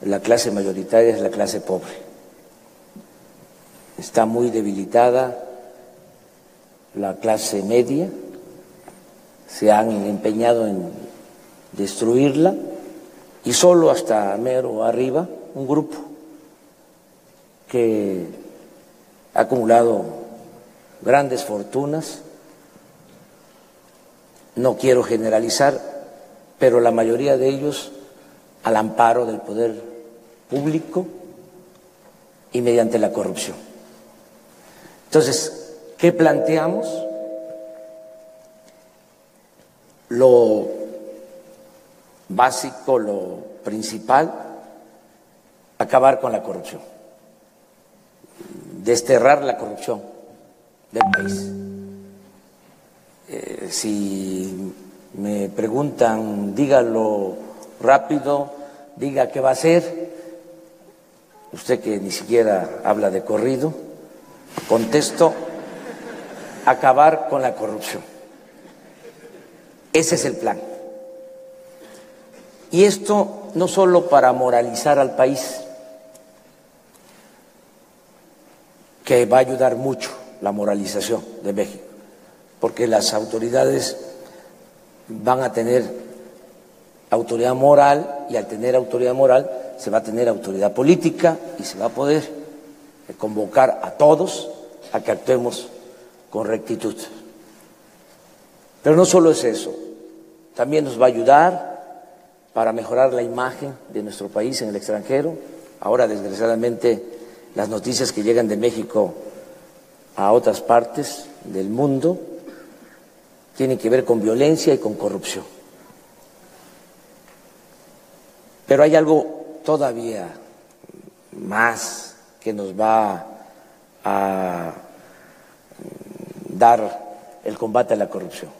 la clase mayoritaria es la clase pobre. Está muy debilitada la clase media, se han empeñado en destruirla y solo hasta mero arriba un grupo que ha acumulado grandes fortunas. No quiero generalizar, pero la mayoría de ellos al amparo del poder público y mediante la corrupción. Entonces, ¿qué planteamos? Lo básico, lo principal, acabar con la corrupción, desterrar la corrupción del país. Si me preguntan, dígalo rápido, diga qué va a hacer, usted que ni siquiera habla de corrido, contesto, acabar con la corrupción. Ese es el plan. Y esto no solo para moralizar al país, que va a ayudar mucho la moralización de México, porque las autoridades van a tener autoridad moral y al tener autoridad moral se va a tener autoridad política y se va a poder convocar a todos a que actuemos con rectitud. Pero no solo es eso, también nos va a ayudar para mejorar la imagen de nuestro país en el extranjero. Ahora, desgraciadamente, las noticias que llegan de México a otras partes del mundo tienen que ver con violencia y con corrupción. Pero hay algo todavía más que nos va a dar el combate a la corrupción.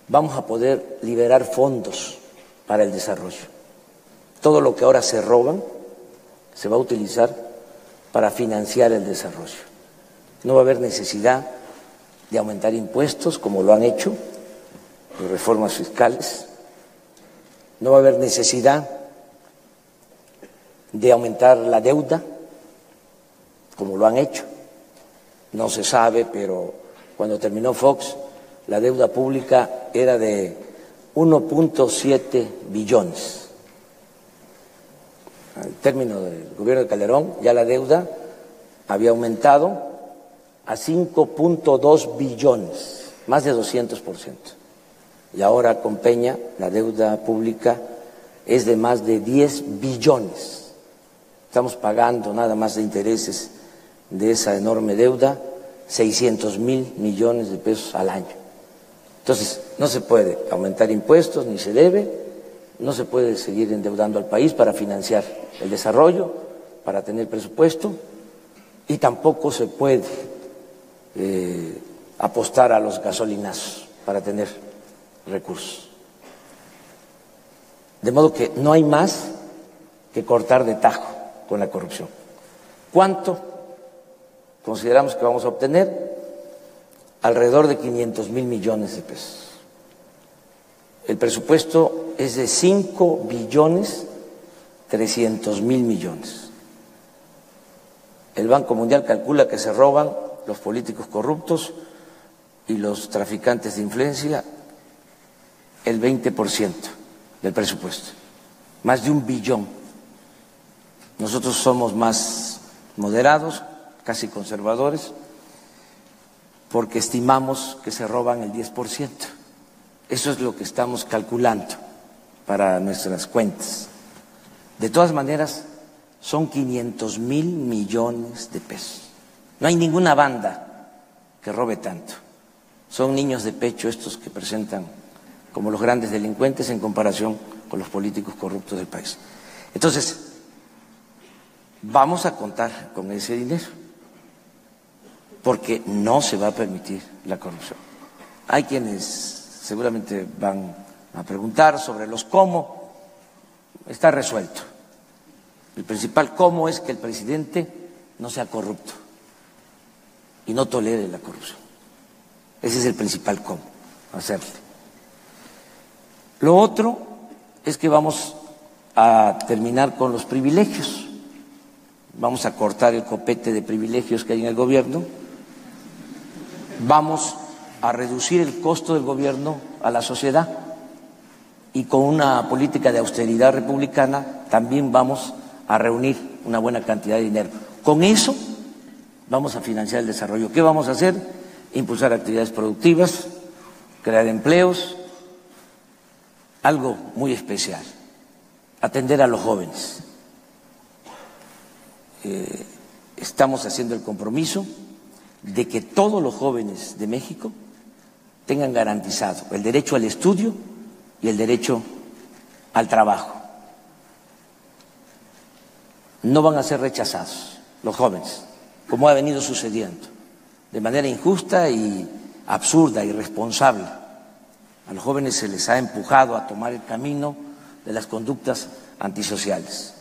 Vamos a poder liberar fondos para el desarrollo. Todo lo que ahora se roban se va a utilizar para financiar el desarrollo. No va a haber necesidad de aumentar impuestos como lo han hecho, las reformas fiscales. No va a haber necesidad de aumentar la deuda como lo han hecho. No se sabe, pero cuando terminó Fox, la deuda pública era de 1.7 billones. Al término del gobierno de Calderón, ya la deuda había aumentado a 5.2 billones, más de 200%. Y ahora con Peña la deuda pública es de más de 10 billones. Estamos pagando nada más de intereses de esa enorme deuda 600,000 millones de pesos al año. Entonces, no se puede aumentar impuestos, ni se debe, no se puede seguir endeudando al país para financiar el desarrollo, para tener presupuesto, y tampoco se puede apostar a los gasolinazos para tener recursos. De modo que no hay más que cortar de tajo con la corrupción. ¿Cuánto consideramos que vamos a obtener? Alrededor de 500,000 millones de pesos. El presupuesto es de 5.300.000 millones. El Banco Mundial calcula que se roban los políticos corruptos y los traficantes de influencia el 20% del presupuesto, más de 1 billón. Nosotros somos más moderados, casi conservadores, porque estimamos que se roban el 10%. Eso es lo que estamos calculando para nuestras cuentas. De todas maneras, son 500,000 millones de pesos. No hay ninguna banda que robe tanto. Son niños de pecho estos que presentan como los grandes delincuentes en comparación con los políticos corruptos del país. Entonces, vamos a contar con ese dinero, porque no se va a permitir la corrupción. Hay quienes seguramente van a preguntar sobre los cómo. Está resuelto. El principal cómo es que el presidente no sea corrupto y no tolere la corrupción. Ese es el principal cómo hacerle. Lo otro es que vamos a terminar con los privilegios. Vamos a cortar el copete de privilegios que hay en el gobierno. Vamos a reducir el costo del gobierno a la sociedad y con una política de austeridad republicana también vamos a reunir una buena cantidad de dinero. Con eso vamos a financiar el desarrollo. ¿Qué vamos a hacer? Impulsar actividades productivas, crear empleos, algo muy especial, atender a los jóvenes. Estamos haciendo el compromiso de que todos los jóvenes de México tengan garantizado el derecho al estudio y el derecho al trabajo. No van a ser rechazados los jóvenes, como ha venido sucediendo, de manera injusta y absurda, irresponsable. A los jóvenes se les ha empujado a tomar el camino de las conductas antisociales.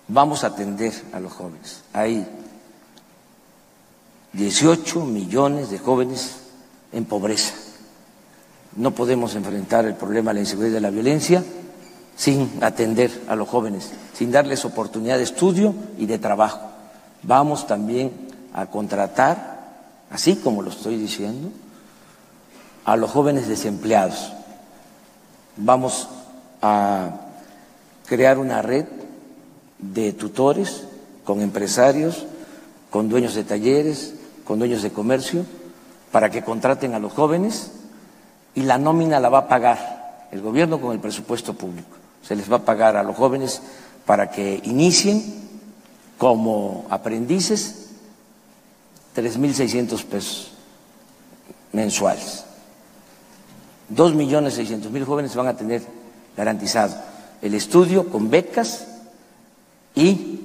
Vamos a atender a los jóvenes. Hay 18 millones de jóvenes en pobreza. No podemos enfrentar el problema de la inseguridad y de la violencia sin atender a los jóvenes, sin darles oportunidad de estudio y de trabajo. Vamos también a contratar, así como lo estoy diciendo, a los jóvenes desempleados. Vamos a crear una red de tutores con empresarios, con dueños de talleres, con dueños de comercio, para que contraten a los jóvenes y la nómina la va a pagar el gobierno con el presupuesto público. Se les va a pagar a los jóvenes para que inicien como aprendices 3.600 pesos mensuales. 2.600.000 jóvenes van a tener garantizado el estudio con becas y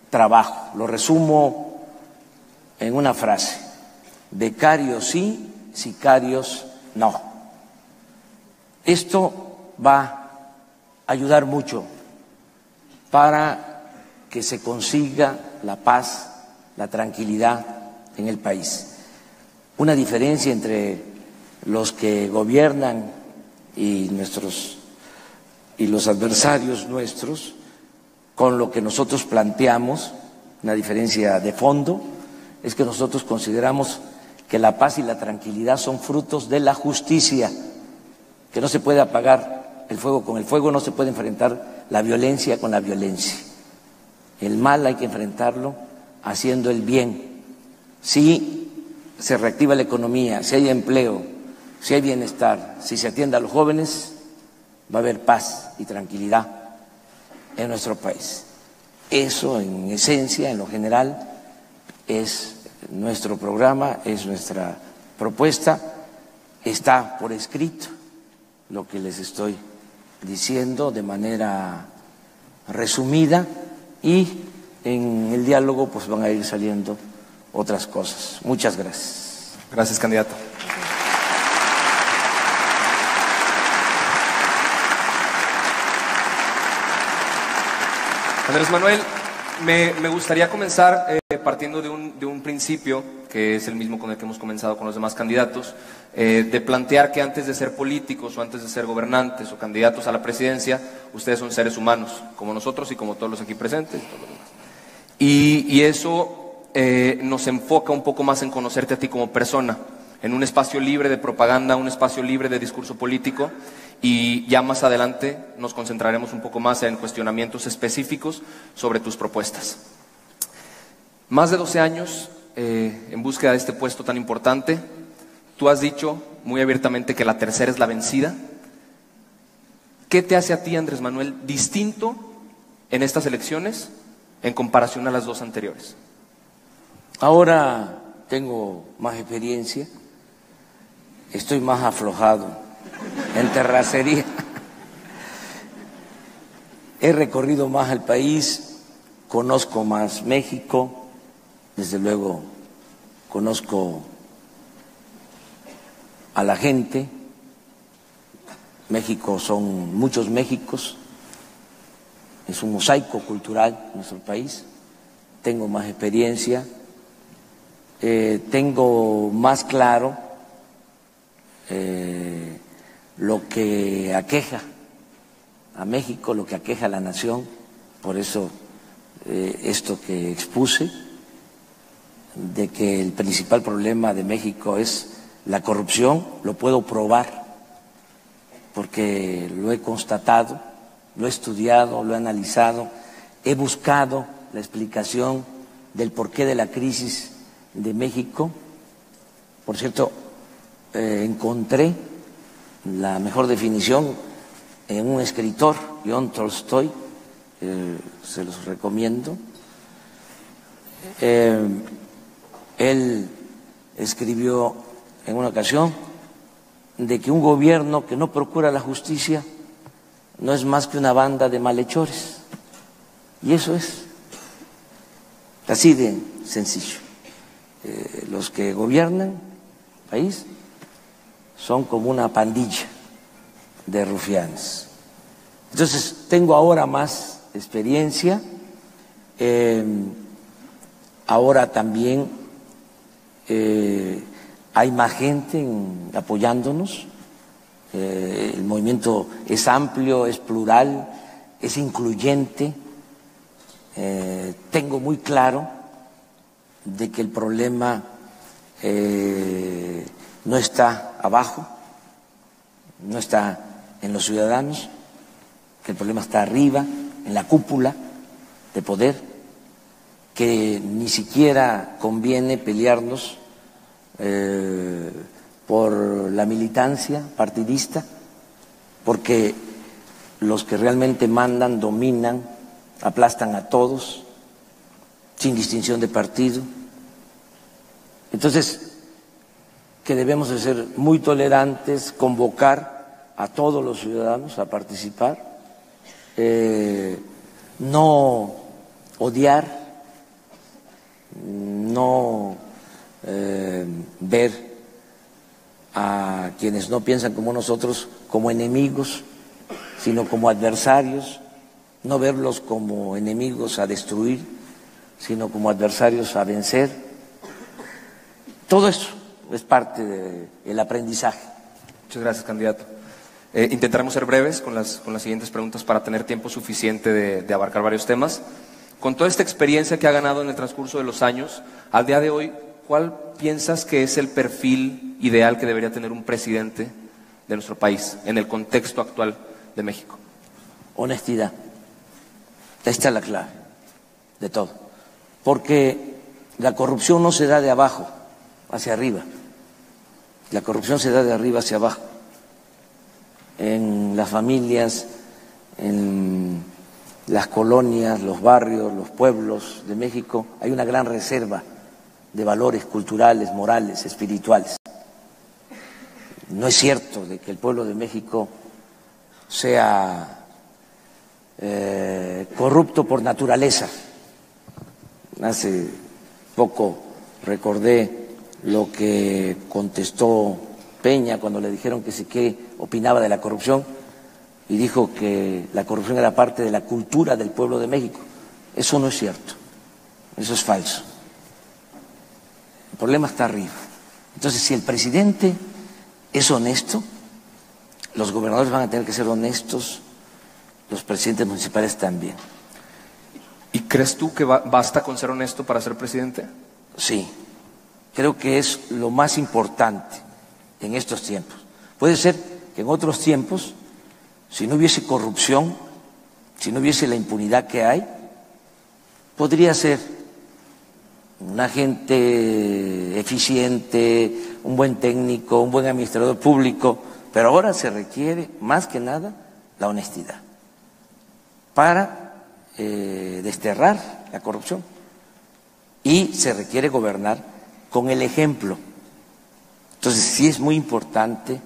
trabajo. Lo resumo en una frase: becarios sí, sicarios no. Esto va a ayudar mucho para que se consiga la paz, la tranquilidad en el país. Una diferencia entre los que gobiernan y los adversarios nuestros con lo que nosotros planteamos, una diferencia de fondo, es que nosotros consideramos que la paz y la tranquilidad son frutos de la justicia, que no se puede apagar el fuego con el fuego, no se puede enfrentar la violencia con la violencia. El mal hay que enfrentarlo haciendo el bien. Si se reactiva la economía, si hay empleo, si hay bienestar, si se atiende a los jóvenes, va a haber paz y tranquilidad en nuestro país. Eso, en esencia, en lo general, es nuestro programa, es nuestra propuesta. Está por escrito lo que les estoy diciendo de manera resumida y en el diálogo pues van a ir saliendo otras cosas. Muchas gracias. Gracias, candidato. Andrés Manuel, me gustaría comenzar partiendo de un principio, que es el mismo con el que hemos comenzado con los demás candidatos, de plantear que antes de ser políticos o antes de ser gobernantes o candidatos a la presidencia, ustedes son seres humanos, como nosotros y como todos los aquí presentes. Y eso nos enfoca un poco más en conocerte a ti como persona, en un espacio libre de propaganda, un espacio libre de discurso político, y ya más adelante nos concentraremos un poco más en cuestionamientos específicos sobre tus propuestas. Más de 12 años en búsqueda de este puesto tan importante. Tú has dicho muy abiertamente que la tercera es la vencida. ¿Qué te hace a ti, Andrés Manuel, distinto en estas elecciones en comparación a las dos anteriores? Ahora tengo más experiencia, estoy más aflojado en terracería. He recorrido más el país, conozco más México, desde luego conozco a la gente. México son muchos Méxicos, es un mosaico cultural nuestro país. Tengo más experiencia, tengo más claro lo que aqueja a México, lo que aqueja a la nación. Por eso esto que expuse, de que el principal problema de México es la corrupción, lo puedo probar, porque lo he constatado, lo he estudiado, lo he analizado, he buscado la explicación del porqué de la crisis de México. Por cierto, encontré la mejor definición en un escritor, León Tolstoy, se los recomiendo. Él escribió en una ocasión de que un gobierno que no procura la justicia no es más que una banda de malhechores. Y eso es así de sencillo. Los que gobiernan el país son como una pandilla de rufianes. Entonces, tengo ahora más experiencia, ahora también hay más gente apoyándonos, el movimiento es amplio, es plural, es incluyente. Tengo muy claro de que el problema no está abajo, no está en los ciudadanos, que el problema está arriba, en la cúpula de poder, que ni siquiera conviene pelearnos por la militancia partidista, porque los que realmente mandan, dominan, aplastan a todos, sin distinción de partido. Entonces, que debemos de ser muy tolerantes, convocar a todos los ciudadanos a participar, no odiar, no ver a quienes no piensan como nosotros como enemigos, sino como adversarios, no verlos como enemigos a destruir, sino como adversarios a vencer. Todo eso es parte del aprendizaje. Muchas gracias, candidato. Intentaremos ser breves con las siguientes preguntas para tener tiempo suficiente de abarcar varios temas. Con toda esta experiencia que ha ganado en el transcurso de los años, al día de hoy, ¿cuál piensas que es el perfil ideal que debería tener un presidente de nuestro país en el contexto actual de México? Honestidad. Esta es la clave de todo. Porque la corrupción no se da de abajo hacia arriba. La corrupción se da de arriba hacia abajo. En las familias, en las colonias, los barrios, los pueblos de México hay una gran reserva de valores culturales, morales, espirituales. No es cierto de que el pueblo de México sea corrupto por naturaleza. Hace poco recordé lo que contestó Peña cuando le dijeron que sí, qué opinaba de la corrupción, y dijo que la corrupción era parte de la cultura del pueblo de México. Eso no es cierto, eso es falso. El problema está arriba. Entonces, si el presidente es honesto, los gobernadores van a tener que ser honestos, los presidentes municipales también. ¿Y crees tú que basta con ser honesto para ser presidente? Sí, creo que es lo más importante en estos tiempos. Puede ser que en otros tiempos, si no hubiese corrupción, si no hubiese la impunidad que hay, podría ser un agente eficiente, un buen técnico, un buen administrador público, pero ahora se requiere más que nada la honestidad para desterrar la corrupción, y se requiere gobernar con el ejemplo. Entonces sí es muy importante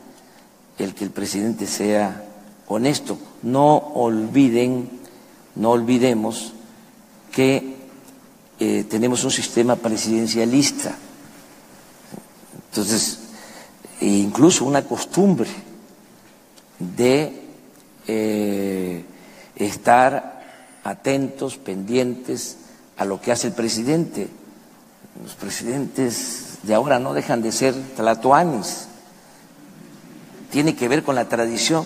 el que el presidente sea honesto. No olvidemos que tenemos un sistema presidencialista, entonces incluso una costumbre de estar atentos, pendientes a lo que hace el presidente. Los presidentes de ahora no dejan de ser tlatoanis. Tiene que ver con la tradición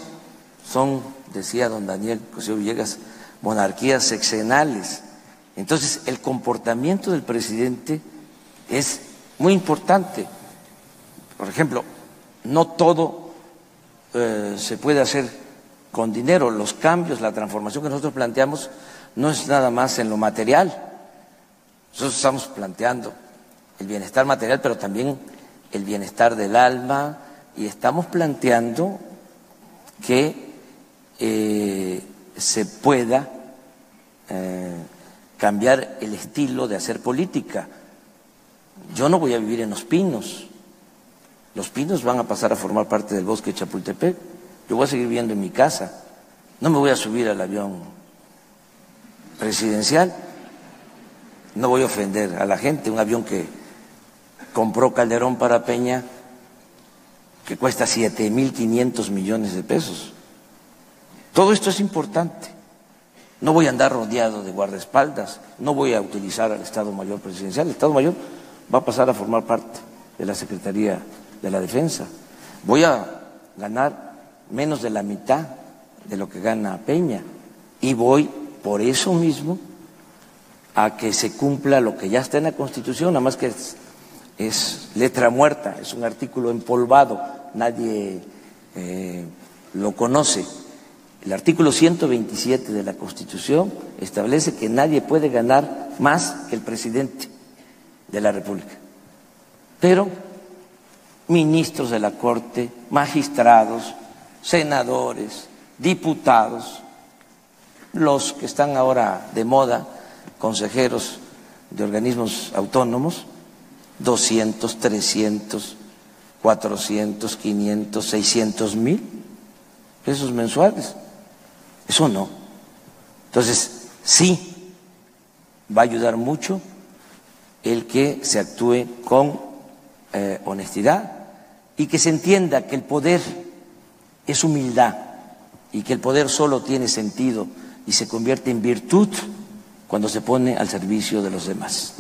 son, decía don Daniel Cosío Villegas, monarquías sexenales. Entonces, el comportamiento del presidente es muy importante. Por ejemplo, no todo se puede hacer con dinero. Los cambios, la transformación que nosotros planteamos no es nada más en lo material. Nosotros estamos planteando el bienestar material, pero también el bienestar del alma, y estamos planteando que se pueda cambiar el estilo de hacer política. Yo no voy a vivir en Los Pinos. Los Pinos van a pasar a formar parte del bosque de Chapultepec. Yo voy a seguir viviendo en mi casa. No me voy a subir al avión presidencial. No voy a ofender a la gente. Un avión que compró Calderón para Peña, que cuesta 7.500 millones de pesos. Todo esto es importante. No voy a andar rodeado de guardaespaldas. No voy a utilizar al Estado Mayor Presidencial. El Estado Mayor va a pasar a formar parte de la Secretaría de la Defensa. Voy a ganar menos de la mitad de lo que gana Peña, y voy por eso mismo a que se cumpla lo que ya está en la Constitución, nada más que es letra muerta, es un artículo empolvado, nadie lo conoce. El artículo 127 de la Constitución establece que nadie puede ganar más que el presidente de la República. Pero ministros de la Corte, magistrados, senadores, diputados, los que están ahora de moda, consejeros de organismos autónomos, 200, 300, 400, 500, 600 mil pesos mensuales. Eso no. Entonces, sí, va a ayudar mucho el que se actúe con honestidad y que se entienda que el poder es humildad y que el poder solo tiene sentido y se convierte en virtud cuando se pone al servicio de los demás.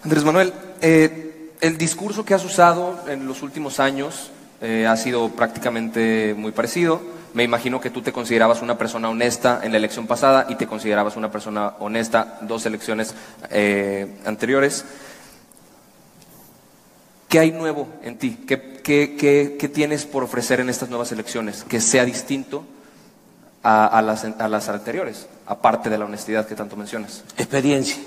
Andrés Manuel, el discurso que has usado en los últimos años ha sido prácticamente muy parecido. Me imagino que tú te considerabas una persona honesta en la elección pasada y te considerabas una persona honesta dos elecciones anteriores. ¿Qué hay nuevo en ti? ¿Qué tienes por ofrecer en estas nuevas elecciones que sea distinto a las anteriores, aparte de la honestidad que tanto mencionas? Experiencia.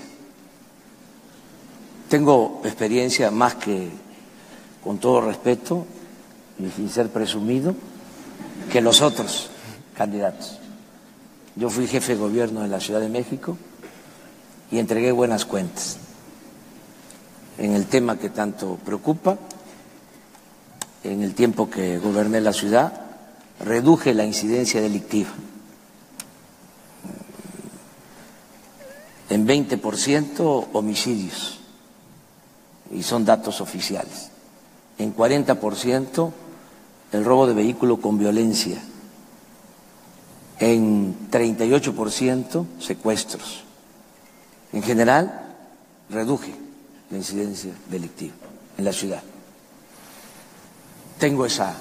Tengo experiencia más que, con todo respeto y sin ser presumido, que los otros candidatos. Yo fui jefe de gobierno de la Ciudad de México y entregué buenas cuentas en el tema que tanto preocupa. En el tiempo que goberné la ciudad, reduje la incidencia delictiva en 20% homicidios, y son datos oficiales, en 40% el robo de vehículo con violencia, en 38% secuestros. En general, reduje la incidencia delictiva en la ciudad. Tengo esa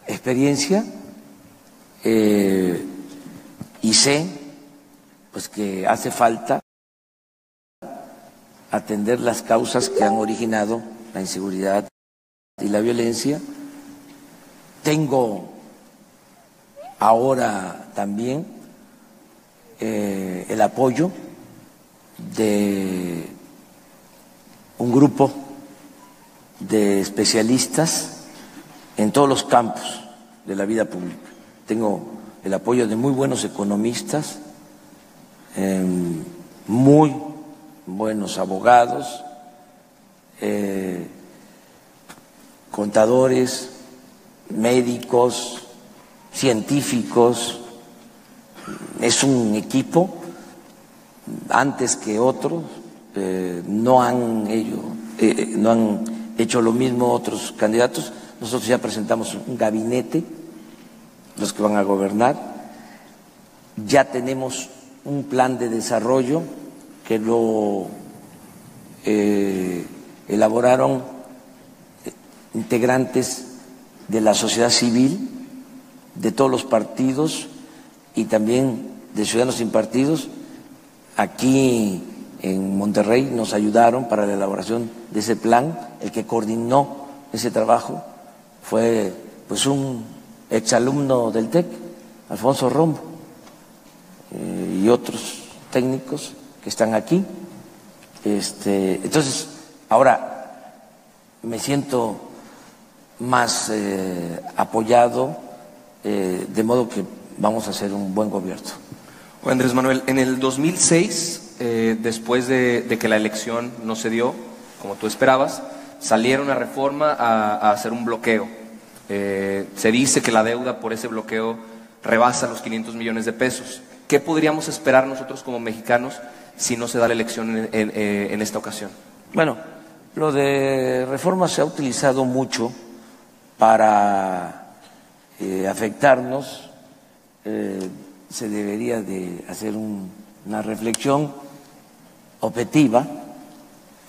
experiencia y sé pues que hace falta atender las causas que han originado la inseguridad y la violencia. Tengo ahora también el apoyo de un grupo de especialistas en todos los campos de la vida pública. Tengo el apoyo de muy buenos economistas, muy buenos abogados, contadores, médicos, científicos. Es un equipo, antes que otros, no han hecho lo mismo otros candidatos. Nosotros ya presentamos un gabinete, los que van a gobernar. Ya tenemos un plan de desarrollo que lo elaboraron integrantes de la sociedad civil, de todos los partidos y también de Ciudadanos Sin Partidos. Aquí en Monterrey nos ayudaron para la elaboración de ese plan. El que coordinó ese trabajo fue pues un exalumno del TEC, Alfonso Rombo, y otros técnicos que están aquí. Entonces, ahora me siento más apoyado, de modo que vamos a hacer un buen gobierno. Andrés Manuel, en el 2006, después de que la elección no se dio como tú esperabas, salieron a Reforma a hacer un bloqueo. Se dice que la deuda por ese bloqueo rebasa los 500 millones de pesos. ¿Qué podríamos esperar nosotros como mexicanos si no se da la elección en esta ocasión? Bueno, lo de Reforma se ha utilizado mucho para afectarnos. Se debería de hacer una reflexión objetiva.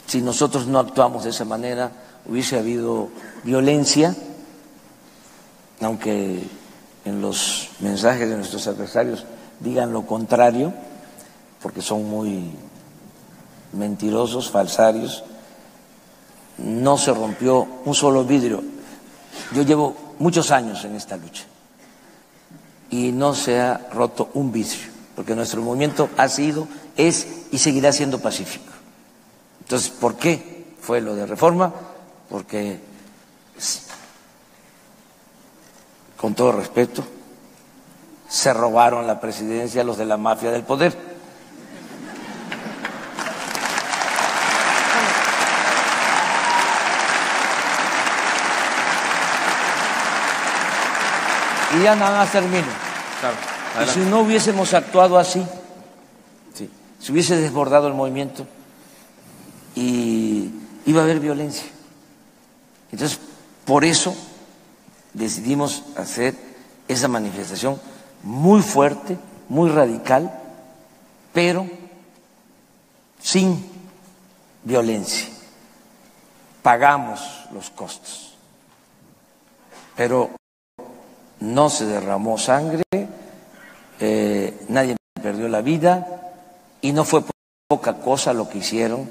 Si nosotros no actuamos de esa manera, hubiese habido violencia, aunque en los mensajes de nuestros adversarios digan lo contrario, porque son muy mentirosos, falsarios. No se rompió un solo vidrio. Yo llevo muchos años en esta lucha y no se ha roto un vidrio, porque nuestro movimiento ha sido, es y seguirá siendo pacífico. Entonces, ¿por qué fue lo de Reforma? Porque, con todo respeto, se robaron la presidencia los de la mafia del poder. Y ya nada más termino. Claro, y si no hubiésemos actuado así, se hubiese desbordado el movimiento y iba a haber violencia. Entonces, por eso decidimos hacer esa manifestación muy fuerte, muy radical, pero sin violencia. Pagamos los costos, pero no se derramó sangre, nadie perdió la vida y no fue poca cosa lo que hicieron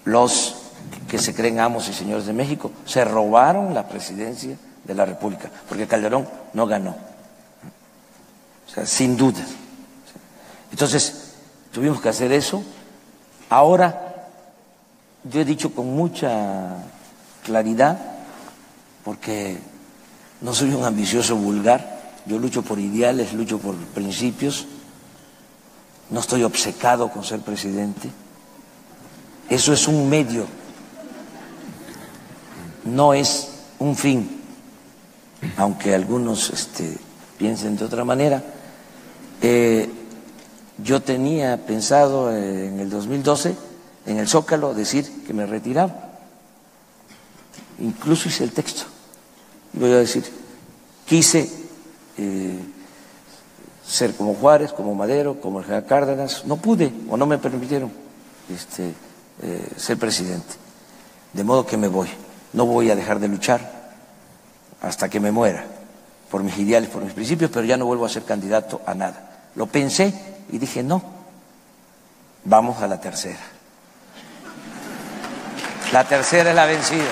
los que se creen amos y señores de México. Se robaron la presidencia de la República, porque Calderón no ganó, o sea, sin duda. Entonces, tuvimos que hacer eso. Ahora, yo he dicho con mucha claridad, porque no soy un ambicioso vulgar, yo lucho por ideales, lucho por principios, no estoy obcecado con ser presidente. Eso es un medio, no es un fin, aunque algunos piensen de otra manera. Yo tenía pensado en el 2012, en el Zócalo, decir que me retiraba. Incluso hice el texto. Voy a decir, quise ser como Juárez, como Madero, como el general Cárdenas. No pude o no me permitieron ser presidente. De modo que me voy. No voy a dejar de luchar hasta que me muera por mis ideales, por mis principios, pero ya no vuelvo a ser candidato a nada. Lo pensé y dije, no, vamos a la tercera. La tercera es la vencida.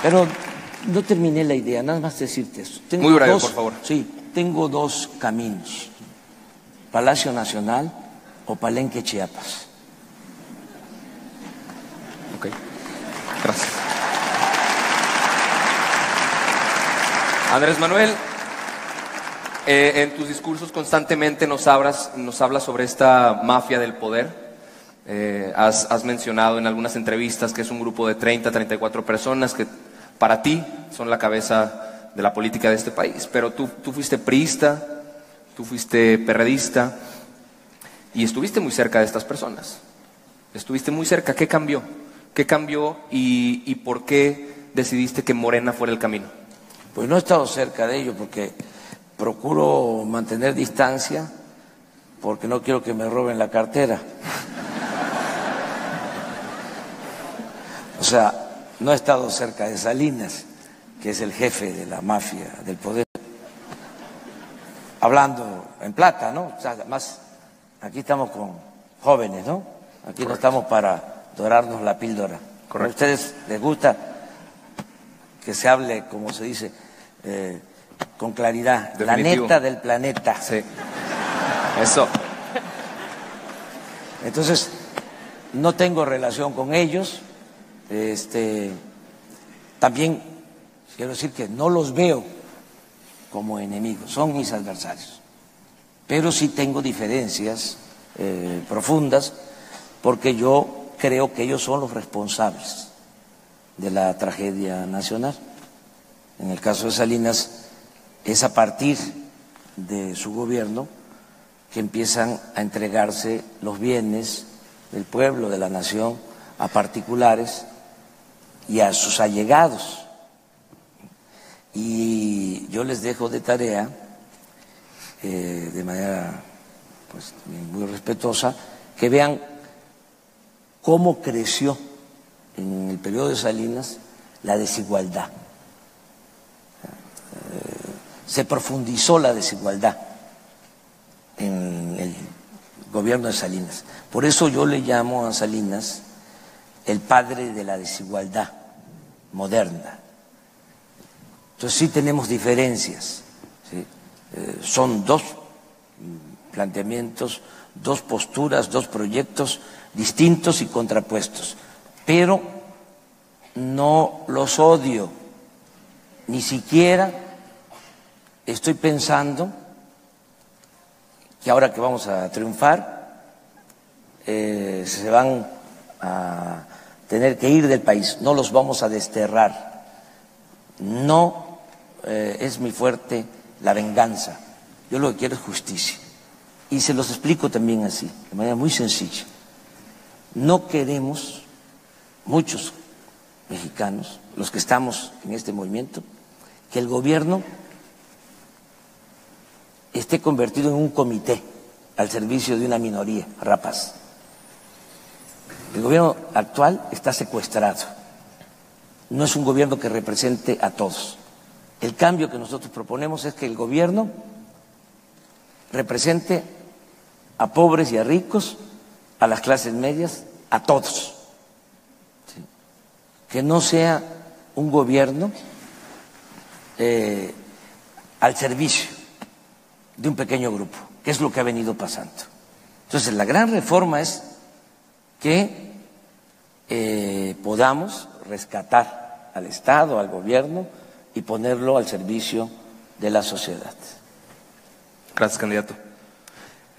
Pero no terminé la idea, nada más decirte eso. Tengo muy breve, por favor. Sí, tengo dos caminos, Palacio Nacional o Palenque, Chiapas. Ok, gracias. Andrés Manuel, en tus discursos constantemente nos hablas sobre esta mafia del poder. Has mencionado en algunas entrevistas que es un grupo de 30, 34 personas que para ti son la cabeza de la política de este país, pero tú fuiste priista, tú fuiste perredista y estuviste muy cerca de estas personas. Estuviste muy cerca. ¿Qué cambió? ¿Qué cambió y por qué decidiste que Morena fuera el camino? Pues no he estado cerca de ello porque procuro mantener distancia, porque no quiero que me roben la cartera. O sea, no he estado cerca de Salinas, que es el jefe de la mafia del poder, hablando en plata, ¿no? O sea, además, aquí estamos con jóvenes, ¿no? Aquí no estamos para dorarnos la píldora. Correcto. ¿A ustedes les gusta que se hable, como se dice, con claridad? Definitivo. La neta del planeta. Sí. Eso. Entonces, no tengo relación con ellos. También quiero decir que no los veo como enemigos, son mis adversarios. Pero sí tengo diferencias profundas, porque yo creo que ellos son los responsables de la tragedia nacional. En el caso de Salinas, es a partir de su gobierno que empiezan a entregarse los bienes del pueblo, de la nación, a particulares y a sus allegados. Y yo les dejo de tarea, de manera pues muy respetuosa, que vean cómo creció en el periodo de Salinas la desigualdad. Se profundizó la desigualdad en el gobierno de Salinas. Por eso yo le llamo a Salinas el padre de la desigualdad moderna. Entonces sí tenemos diferencias, ¿sí? Son dos planteamientos, dos posturas, dos proyectos distintos y contrapuestos, pero no los odio, ni siquiera estoy pensando que ahora que vamos a triunfar se van a tener que ir del país, no los vamos a desterrar, no es mi fuerte la venganza, yo lo que quiero es justicia. Y se los explico también así, de manera muy sencilla. No queremos, muchos mexicanos, los que estamos en este movimiento, que el gobierno esté convertido en un comité al servicio de una minoría rapaz. El gobierno actual está secuestrado. No es un gobierno que represente a todos. El cambio que nosotros proponemos es que el gobierno represente a pobres y a ricos, a las clases medias, a todos. ¿Sí? Que no sea un gobierno al servicio de un pequeño grupo, que es lo que ha venido pasando. Entonces, la gran reforma es que podamos rescatar al Estado, al gobierno, y ponerlo al servicio de la sociedad. Gracias, candidato.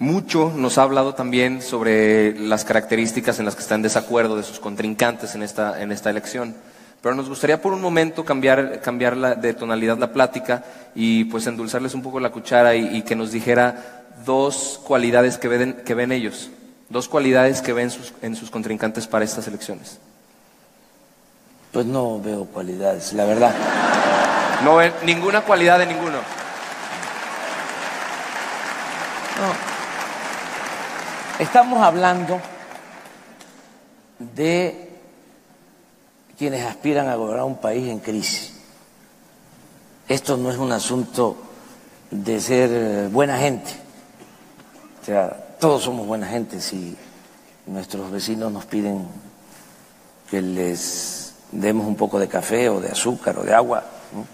Mucho nos ha hablado también sobre las características en las que está en desacuerdo de sus contrincantes en esta elección. Pero nos gustaría por un momento cambiar de tonalidad la plática y pues endulzarles un poco la cuchara y que nos dijera dos cualidades que ven ellos, dos cualidades que ven en sus contrincantes para estas elecciones. Pues no veo cualidades, la verdad. No ven ninguna cualidad de ninguno. No. Estamos hablando de quienes aspiran a gobernar un país en crisis. Esto no es un asunto de ser buena gente. O sea, todos somos buena gente si nuestros vecinos nos piden que les demos un poco de café o de azúcar o de agua, ¿no?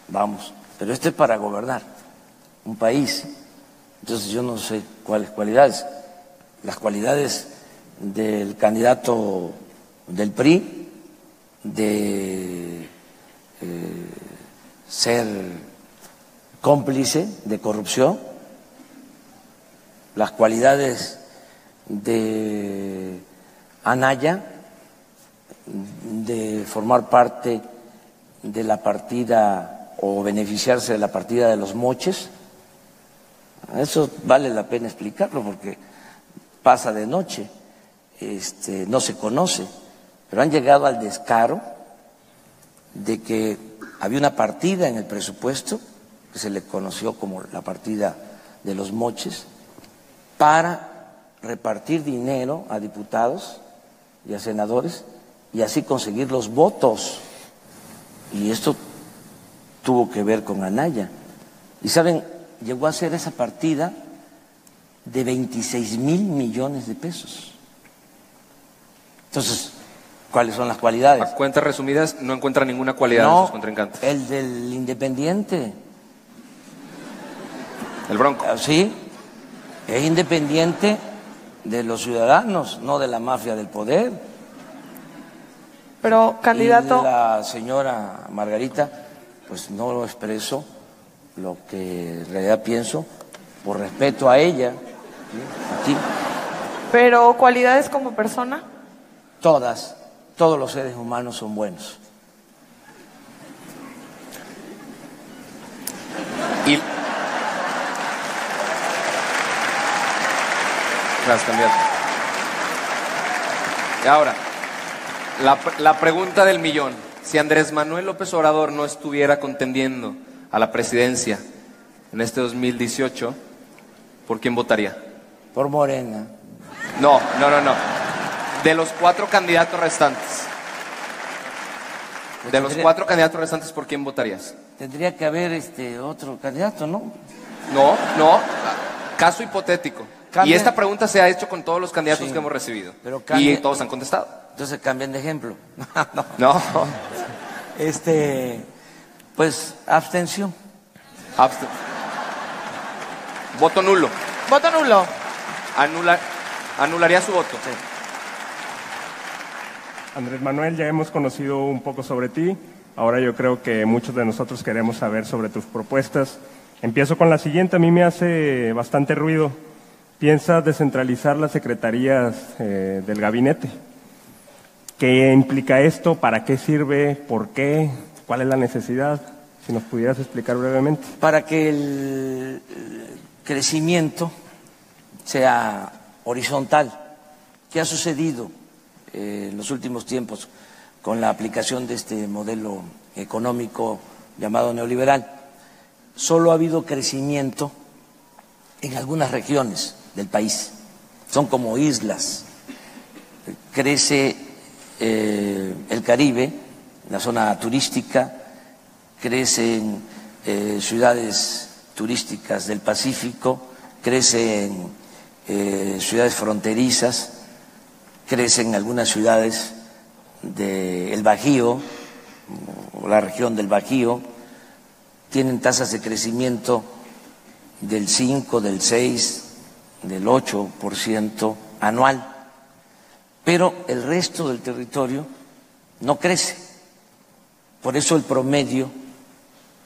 Vamos. Pero esto es para gobernar un país. Entonces yo no sé cuáles cualidades. Las cualidades del candidato del PRI de ser cómplice de corrupción, las cualidades de Anaya de formar parte de la partida o beneficiarse de la partida de los moches. Eso vale la pena explicarlo porque pasa de noche, no se conoce, pero han llegado al descaro de que había una partida en el presupuesto que se le conoció como la partida de los moches para repartir dinero a diputados y a senadores y así conseguir los votos. Y esto tuvo que ver con Anaya. Y saben, llegó a ser esa partida de 26,000 millones de pesos. Entonces, ¿cuáles son las cualidades? A cuentas resumidas, no encuentra ninguna cualidad en sus contrincantes. El del independiente. El Bronco. Sí, es independiente de los ciudadanos, no de la mafia del poder. Pero, candidato... Y la señora Margarita, pues no lo expreso lo que en realidad pienso, por respeto a ella, ¿sí? Aquí. Pero, ¿cualidades como persona? Todos los seres humanos son buenos. Y... Gracias, candidato. Y ahora, la pregunta del millón. Si Andrés Manuel López Obrador no estuviera contendiendo a la presidencia en este 2018, ¿por quién votaría? Por Morena. No. De los 4 candidatos restantes. De los 4 candidatos restantes, ¿por quién votarías? Tendría que haber otro candidato, ¿no? No. Caso hipotético. Cambia. Y esta pregunta se ha hecho con todos los candidatos Sí, que hemos recibido. pero cambia. Y todos han contestado. Entonces cambien de ejemplo. No. Pues abstención. Voto nulo. Voto nulo. Anularía su voto. Sí. Andrés Manuel, ya hemos conocido un poco sobre ti. Ahora yo creo que muchos de nosotros queremos saber sobre tus propuestas. Empiezo con la siguiente. A mí me hace bastante ruido. ¿Piensas descentralizar las secretarías del gabinete? ¿Qué implica esto? ¿Para qué sirve? ¿Por qué? ¿Cuál es la necesidad? Si nos pudieras explicar brevemente. Para que el crecimiento sea horizontal. ¿Qué ha sucedido en los últimos tiempos con la aplicación de este modelo económico llamado neoliberal? Solo ha habido crecimiento en algunas regiones del país. Son como islas. Crece el Caribe, la zona turística, crecen ciudades turísticas del Pacífico, crecen ciudades fronterizas, crecen algunas ciudades del Bajío, o la región del Bajío, tienen tasas de crecimiento del 5, del 6, del 8% anual, pero el resto del territorio no crece. Por eso el promedio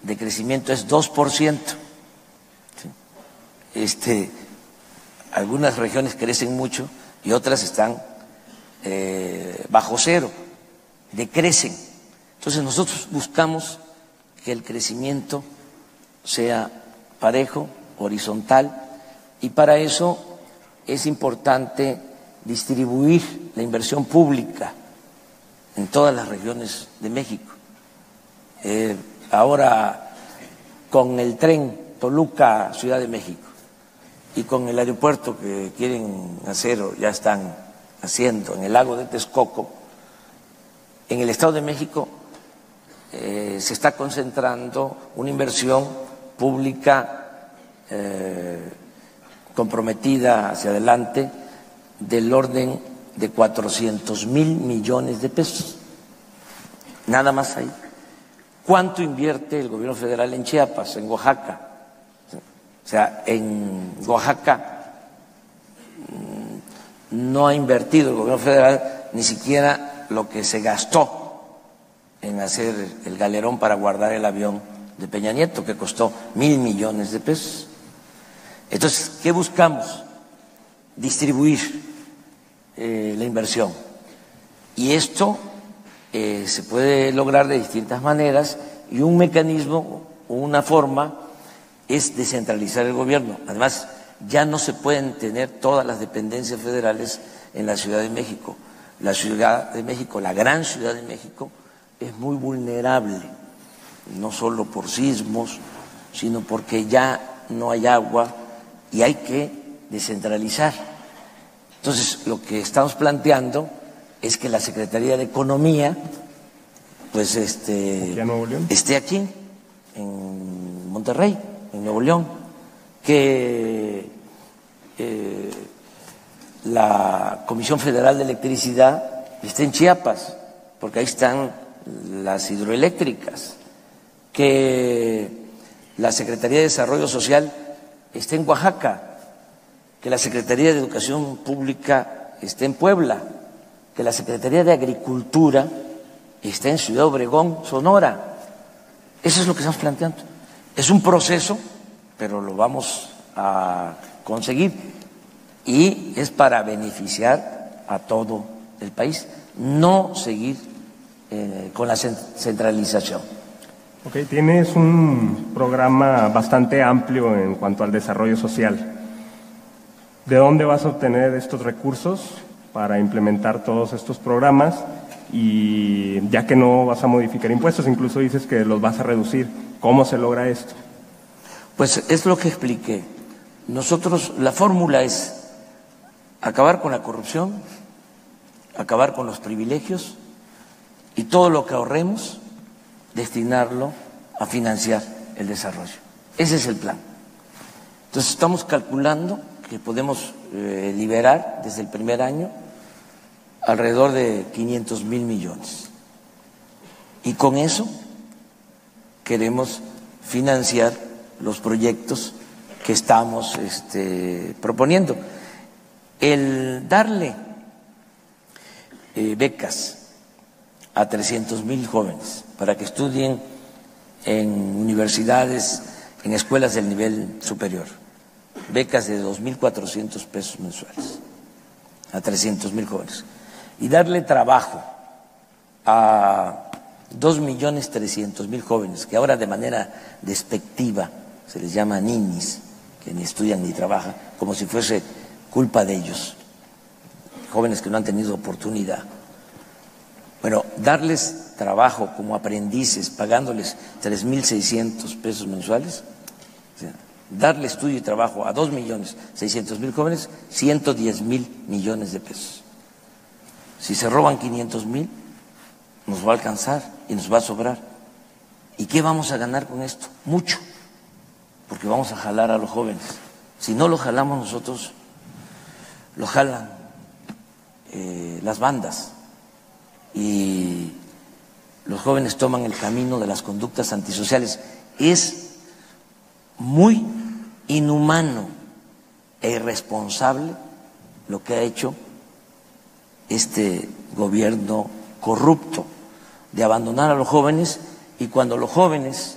de crecimiento es 2%. ¿Sí? Algunas regiones crecen mucho y otras están bajo cero, decrecen. Entonces nosotros buscamos que el crecimiento sea parejo, horizontal, y para eso es importante distribuir la inversión pública en todas las regiones de México. Ahora, con el tren Toluca-Ciudad de México y con el aeropuerto que quieren hacer o ya están haciendo en el lago de Texcoco, en el Estado de México se está concentrando una inversión pública comprometida hacia adelante del orden de 400,000 millones de pesos. Nada más ahí. ¿Cuánto invierte el gobierno federal en Chiapas, en Oaxaca? O sea, en Oaxaca no ha invertido el gobierno federal ni siquiera lo que se gastó en hacer el galerón para guardar el avión de Peña Nieto, que costó 1,000 millones de pesos. Entonces, ¿qué buscamos? Distribuir la inversión. Y esto se puede lograr de distintas maneras, y un mecanismo o una forma es descentralizar el gobierno. Además, ya no se pueden tener todas las dependencias federales en la Ciudad de México. La Ciudad de México, la gran Ciudad de México, es muy vulnerable, no solo por sismos, sino porque ya no hay agua y hay que descentralizar. Entonces, lo que estamos planteando es que la Secretaría de Economía, pues esté aquí, en Monterrey, en Nuevo León, que la Comisión Federal de Electricidad esté en Chiapas, porque ahí están las hidroeléctricas, que la Secretaría de Desarrollo Social esté en Oaxaca, que la Secretaría de Educación Pública esté en Puebla, que la Secretaría de Agricultura esté en Ciudad Obregón, Sonora. Eso es lo que estamos planteando. Es un proceso, pero lo vamos a conseguir y es para beneficiar a todo el país, no seguir con la centralización. Ok, tienes un programa bastante amplio en cuanto al desarrollo social. ¿De dónde vas a obtener estos recursos para implementar todos estos programas? Y ya que no vas a modificar impuestos, incluso dices que los vas a reducir, ¿cómo se logra esto? Pues es lo que expliqué. Nosotros, la fórmula es acabar con la corrupción, acabar con los privilegios y todo lo que ahorremos, destinarlo a financiar el desarrollo. Ese es el plan. Entonces estamos calculando que podemos liberar desde el primer año alrededor de 500,000 millones. Y con eso queremos financiar los proyectos que estamos proponiendo. El darle becas a 300,000 jóvenes para que estudien en universidades, en escuelas del nivel superior, becas de 2,400 pesos mensuales a 300,000 jóvenes, y darle trabajo a 2,300,000 jóvenes que ahora de manera despectiva se les llama ninis, que ni estudian ni trabajan, como si fuese culpa de ellos, jóvenes que no han tenido oportunidad. Bueno, darles trabajo como aprendices, pagándoles 3,600 pesos mensuales, o sea, darle estudio y trabajo a 2,600,000 jóvenes, 110,000 millones de pesos. Si se roban 500,000, nos va a alcanzar y nos va a sobrar. ¿Y qué vamos a ganar con esto? Mucho, porque vamos a jalar a los jóvenes. Si no lo jalamos nosotros, lo jalan las bandas y los jóvenes toman el camino de las conductas antisociales. Es muy inhumano e irresponsable lo que ha hecho este gobierno corrupto de abandonar a los jóvenes, y cuando los jóvenes,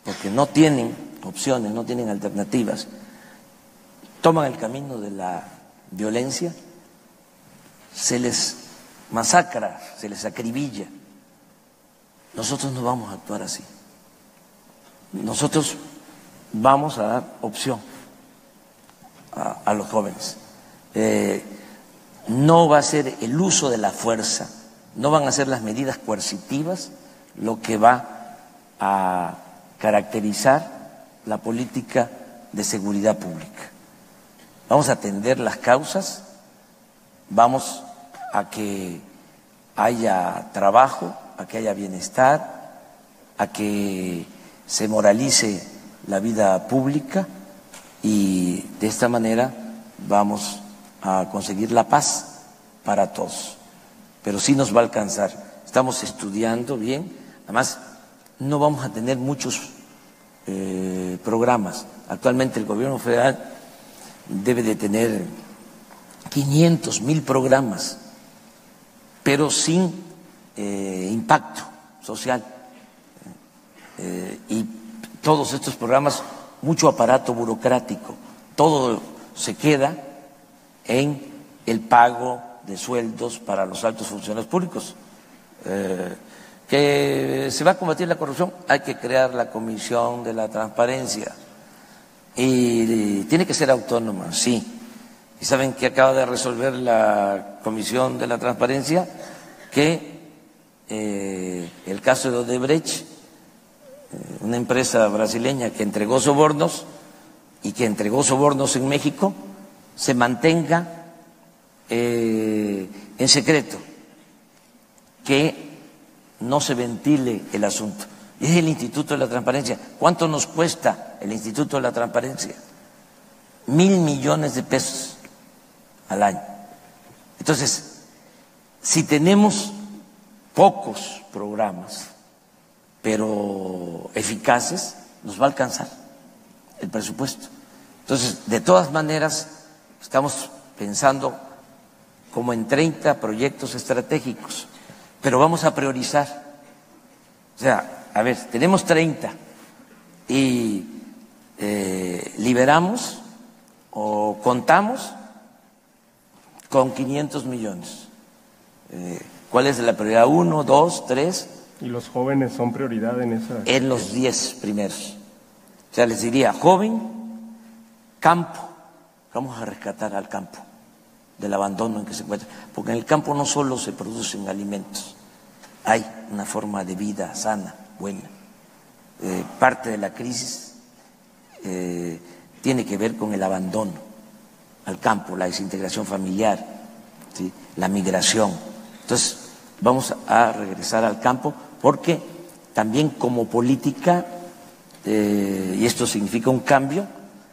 porque no tienen opciones, no tienen alternativas, toman el camino de la violencia, se les masacra, se les acribilla. Nosotros no vamos a actuar así. Nosotros vamos a dar opción a los jóvenes. No va a ser el uso de la fuerza, no van a ser las medidas coercitivas lo que va a caracterizar la política de seguridad pública. Vamos a atender las causas, vamos a que haya trabajo, a que haya bienestar, a que se moralice la vida pública, y de esta manera vamos a conseguir la paz para todos. Pero sí nos va a alcanzar. Estamos estudiando bien, además no vamos a tener muchos programas. Actualmente el gobierno federal debe de tener 500,000 programas, pero sin impacto social. Y todos estos programas, mucho aparato burocrático, todo se queda en el pago de sueldos para los altos funcionarios públicos. Que se va a combatir la corrupción, hay que crear la Comisión de la Transparencia, y tiene que ser autónoma, sí. ¿Y saben qué acaba de resolver la Comisión de la Transparencia? Que el caso de Odebrecht, una empresa brasileña que entregó sobornos, y que entregó sobornos en México se mantenga en secreto, que no se ventile el asunto. Es el Instituto de la Transparencia. ¿Cuánto nos cuesta el Instituto de la Transparencia? 1.000 millones de pesos al año. Entonces, si tenemos pocos programas, pero eficaces, nos va a alcanzar el presupuesto. Entonces, de todas maneras, estamos pensando como en 30 proyectos estratégicos, pero vamos a priorizar. O sea, a ver, tenemos 30 y liberamos o contamos con 500 millones. ¿Cuál es la prioridad? 1, 2, 3. ¿Y los jóvenes son prioridad en esa? En los 10 primeros. O sea, les diría, joven, campo. Vamos a rescatar al campo del abandono en que se encuentra. Porque en el campo no solo se producen alimentos, hay una forma de vida sana, buena. Parte de la crisis tiene que ver con el abandono al campo, la desintegración familiar, ¿sí?, la migración. Entonces, vamos a regresar al campo porque también como política, y esto significa un cambio,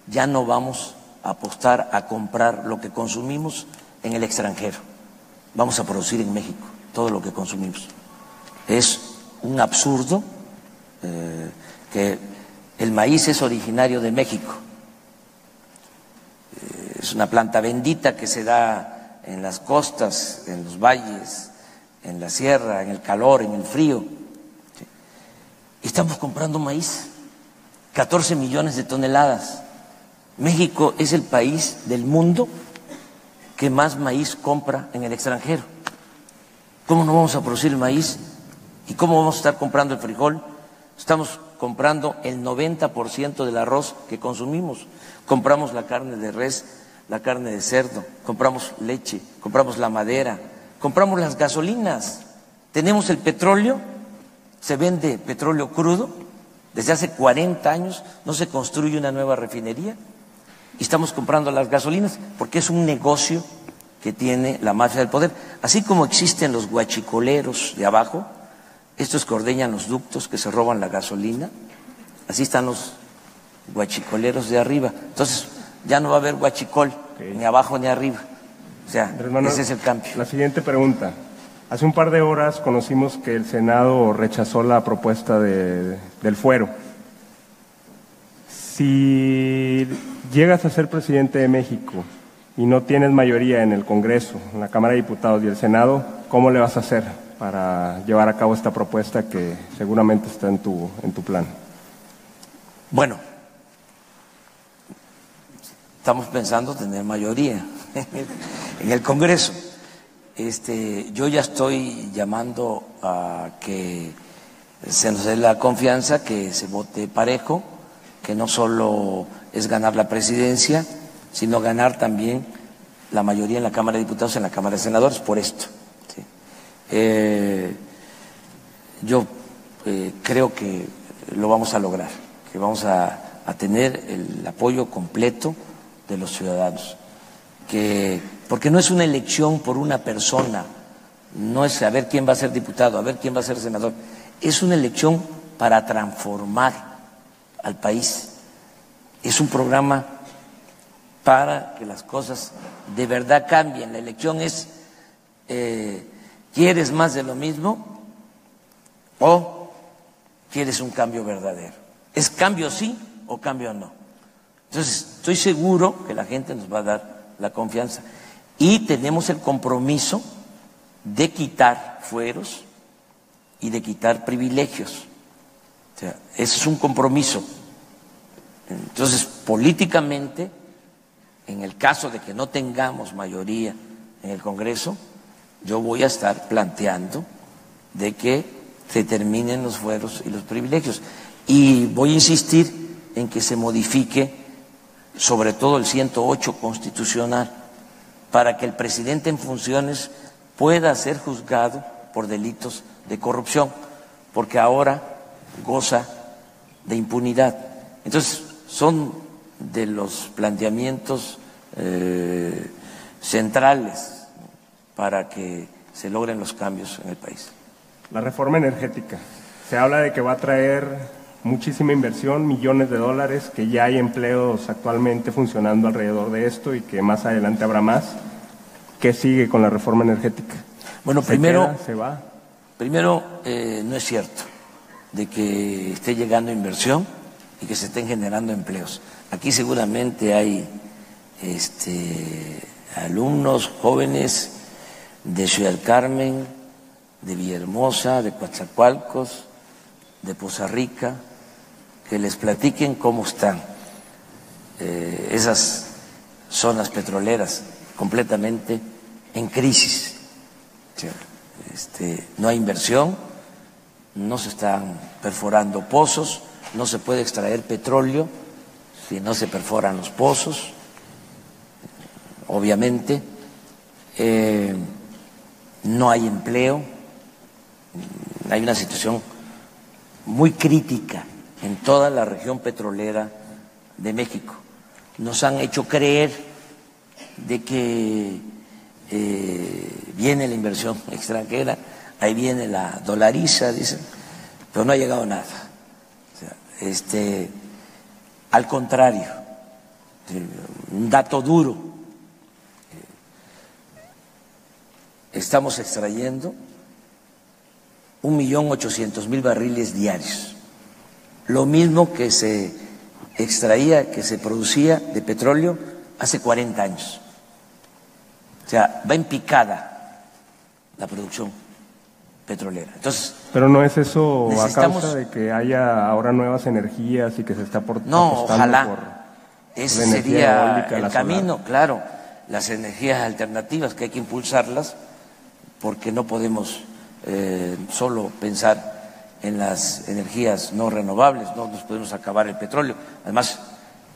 ya no vamos a apostar a comprar lo que consumimos en el extranjero. Vamos a producir en México todo lo que consumimos. Es un absurdo que el maíz es originario de México. Es una planta bendita que se da en las costas, en los valles, en la sierra, en el calor, en el frío. Y estamos comprando maíz, 14 millones de toneladas. México es el país del mundo que más maíz compra en el extranjero. ¿Cómo no vamos a producir el maíz? ¿Y cómo vamos a estar comprando el frijol? Estamos comprando el 90% del arroz que consumimos. Compramos la carne de res, la carne de cerdo, compramos leche, compramos la madera, compramos las gasolinas. Tenemos el petróleo, se vende petróleo crudo. Desde hace 40 años no se construye una nueva refinería y estamos comprando las gasolinas porque es un negocio que tiene la mafia del poder. Así como existen los guachicoleros de abajo, estos que ordeñan los ductos, que se roban la gasolina, así están los guachicoleros de arriba. Entonces ya no va a haber guachicol, ni abajo ni arriba. O sea, ese es el cambio. La siguiente pregunta. Hace un par de horas conocimos que el Senado rechazó la propuesta del fuero. Si llegas a ser presidente de México y no tienes mayoría en el Congreso, en la Cámara de Diputados y el Senado, ¿cómo le vas a hacer para llevar a cabo esta propuesta que seguramente está en tu plan? Bueno, estamos pensando tener mayoría en el Congreso. Yo ya estoy llamando a que se nos dé la confianza, que se vote parejo, que no solo es ganar la presidencia, sino ganar también la mayoría en la Cámara de Diputados y en la Cámara de Senadores por esto. ¿Sí? Yo creo que lo vamos a lograr, que vamos a tener el apoyo completo de los ciudadanos, porque no es una elección por una persona, no es a ver quién va a ser diputado, a ver quién va a ser senador, es una elección para transformar al país, es un programa para que las cosas de verdad cambien. La elección es, ¿quieres más de lo mismo o quieres un cambio verdadero? ¿Es cambio sí o cambio no? Entonces, estoy seguro que la gente nos va a dar la confianza y tenemos el compromiso de quitar fueros y de quitar privilegios. O sea, ese es un compromiso. Entonces, políticamente, en el caso de que no tengamos mayoría en el Congreso, yo voy a estar planteando de que se terminen los fueros y los privilegios. Y voy a insistir en que se modifique sobre todo el 108 constitucional para que el presidente en funciones pueda ser juzgado por delitos de corrupción, porque ahora goza de impunidad. Entonces, son de los planteamientos centrales para que se logren los cambios en el país. La reforma energética. Se habla de que va a traer muchísima inversión, millones de dólares, que ya hay empleos actualmente funcionando alrededor de esto y que más adelante habrá más. ¿Qué sigue con la reforma energética? Bueno, ¿Se queda, se va? Primero, no es cierto de que esté llegando inversión y que se estén generando empleos. Aquí seguramente hay alumnos jóvenes de Ciudad del Carmen, de Villahermosa, de Coatzacoalcos, de Poza Rica, que les platiquen cómo están esas zonas petroleras completamente en crisis. No hay inversión, no se están perforando pozos, no se puede extraer petróleo si no se perforan los pozos, obviamente. No hay empleo, hay una situación muy crítica en toda la región petrolera de México. Nos han hecho creer de que viene la inversión extranjera, ahí viene la dolariza, dicen, pero no ha llegado nada. O sea, al contrario, un dato duro. Estamos extrayendo 1.800.000 barriles diarios, lo mismo que se extraía, que se producía de petróleo hace 40 años. O sea, va en picada la producción petrolera. Entonces, pero no es eso a causa de que haya ahora nuevas energías y que se está apostando ojalá. por ese la sería eólica, el camino, solar. Claro, las energías alternativas que hay que impulsarlas, porque no podemos solo pensar en las energías no renovables, no nos podemos acabar el petróleo. Además,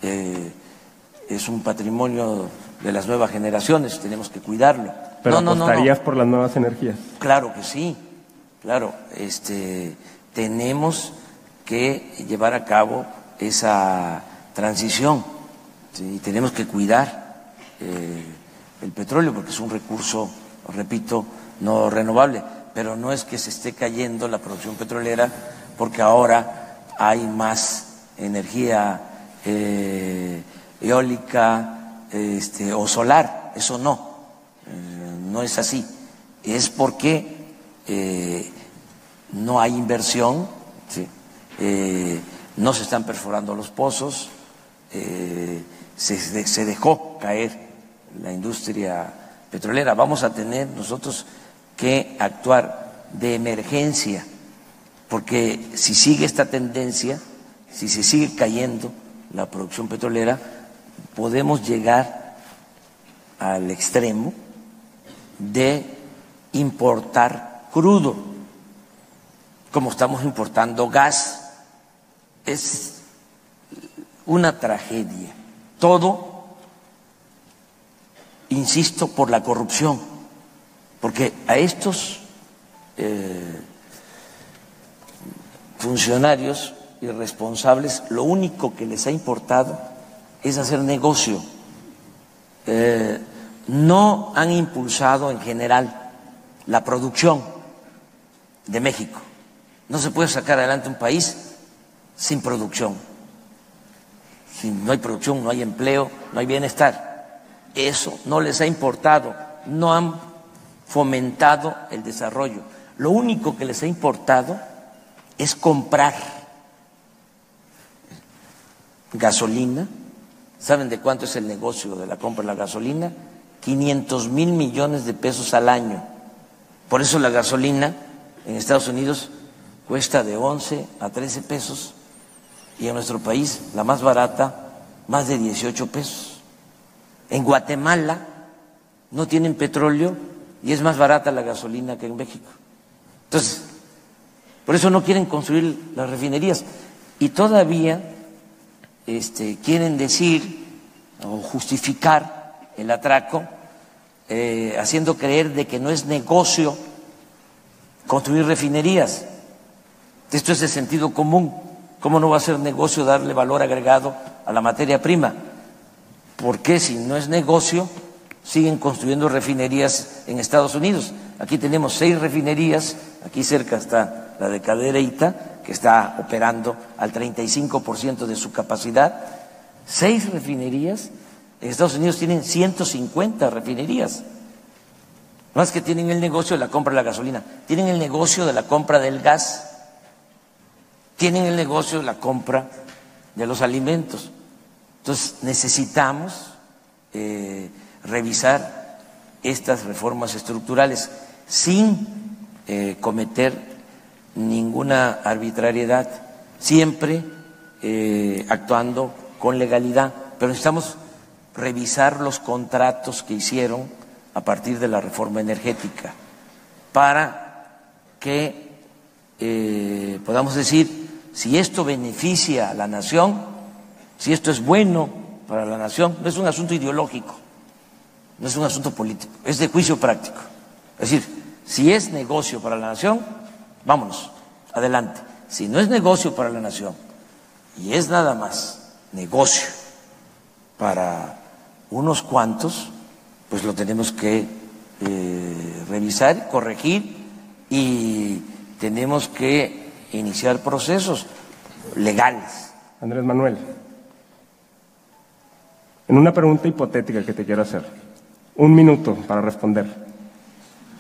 es un patrimonio de las nuevas generaciones, tenemos que cuidarlo. ¿Pero apostarías por las nuevas energías? Claro que sí, claro. Tenemos que llevar a cabo esa transición, ¿sí? Tenemos que cuidar el petróleo porque es un recurso, repito, no renovable, pero no es que se esté cayendo la producción petrolera porque ahora hay más energía eólica o solar, eso no es así, es porque no hay inversión, ¿sí? No se están perforando los pozos, se dejó caer la industria petrolera. Vamos a tener nosotros que actuar de emergencia, porque si sigue esta tendencia, si se sigue cayendo la producción petrolera, podemos llegar al extremo de importar crudo, como estamos importando gas. Es una tragedia. Todo, insisto, por la corrupción. Porque a estos funcionarios irresponsables lo único que les ha importado es hacer negocio. No han impulsado en general la producción de México. No se puede sacar adelante un país sin producción. Si no hay producción, no hay empleo, no hay bienestar. Eso no les ha importado. No han fomentado el desarrollo. Lo único que les ha importado es comprar gasolina. ¿Saben de cuánto es el negocio de la compra de la gasolina? 500,000 millones de pesos al año. Por eso la gasolina en Estados Unidos cuesta de 11 a 13 pesos y en nuestro país la más barata más de 18 pesos. En Guatemala no tienen petróleo y es más barata la gasolina que en México. Entonces, por eso no quieren construir las refinerías y todavía quieren decir o justificar el atraco haciendo creer de que no es negocio construir refinerías. Esto es de sentido común. ¿Cómo no va a ser negocio darle valor agregado a la materia prima. ¿Por qué si no es negocio siguen construyendo refinerías en Estados Unidos? Aquí tenemos 6 refinerías, aquí cerca está la de Cadereyta, que está operando al 35% de su capacidad. 6 refinerías, en Estados Unidos tienen 150 refinerías. No es que tienen el negocio de la compra de la gasolina, tienen el negocio de la compra del gas, tienen el negocio de la compra de los alimentos. Entonces necesitamos revisar estas reformas estructurales sin cometer ninguna arbitrariedad, siempre actuando con legalidad, pero necesitamos revisar los contratos que hicieron a partir de la reforma energética para que podamos decir si esto beneficia a la nación, si esto es bueno para la nación. No es un asunto ideológico, no es un asunto político, es de juicio práctico. Es decir, si es negocio para la nación, vámonos, adelante. Si no es negocio para la nación y es nada más negocio para unos cuantos, pues lo tenemos que revisar, corregir y tenemos que iniciar procesos legales. Andrés Manuel, en una pregunta hipotética que te quiero hacer, 1 minuto para responder.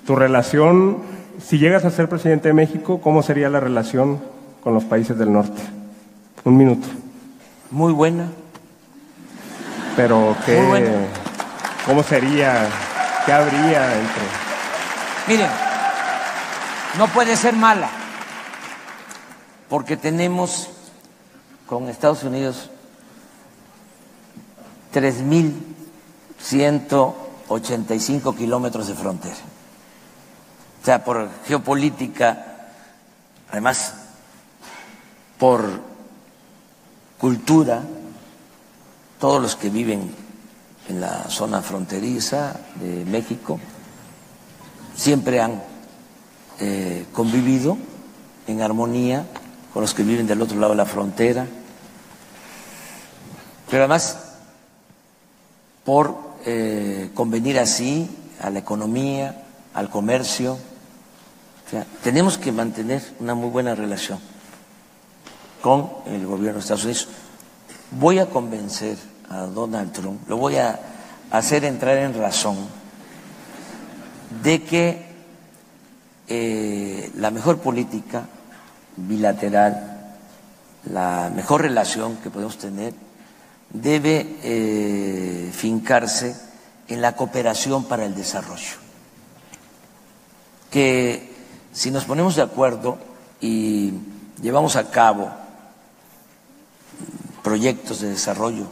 Tu relación, si llegas a ser presidente de México, ¿cómo sería la relación con los países del norte? 1 minuto. Muy buena. Pero Muy buena. ¿cómo sería? ¿Qué habría entre? Miren, no puede ser mala, porque tenemos con Estados Unidos 3.185 kilómetros de frontera. O sea, por geopolítica, además por cultura, todos los que viven en la zona fronteriza de México siempre han convivido en armonía con los que viven del otro lado de la frontera, pero además por convenir así a la economía, al comercio. O sea, tenemos que mantener una muy buena relación con el gobierno de Estados Unidos. Voy a convencer a Donald Trump, lo voy a hacer entrar en razón de que la mejor política bilateral, la mejor relación que podemos tener debe fincarse en la cooperación para el desarrollo. Que si nos ponemos de acuerdo y llevamos a cabo proyectos de desarrollo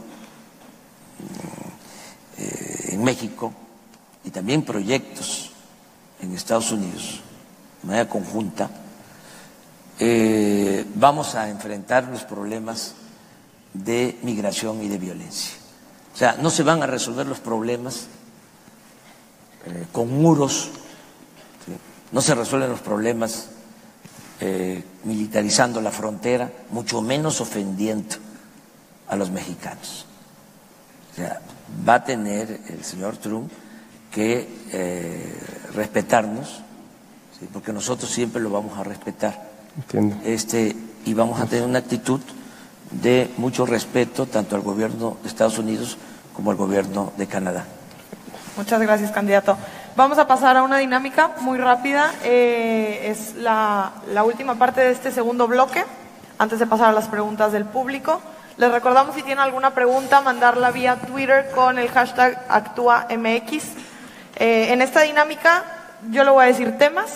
en México y también proyectos en Estados Unidos de manera conjunta, vamos a enfrentar los problemas de migración y de violencia. O sea, no se van a resolver los problemas con muros, ¿sí? No se resuelven los problemas militarizando la frontera, mucho menos ofendiendo a los mexicanos. O sea, va a tener el señor Trump que respetarnos, ¿sí? Porque nosotros siempre lo vamos a respetar. Entiendo. Y vamos a tener una actitud de mucho respeto tanto al gobierno de Estados Unidos como al gobierno de Canadá. Muchas gracias, candidato. Vamos a pasar a una dinámica muy rápida. Es la última parte de este segundo bloque, antes de pasar a las preguntas del público. Les recordamos, si tienen alguna pregunta, mandarla vía Twitter con el hashtag ActúaMX. En esta dinámica yo le voy a decir temas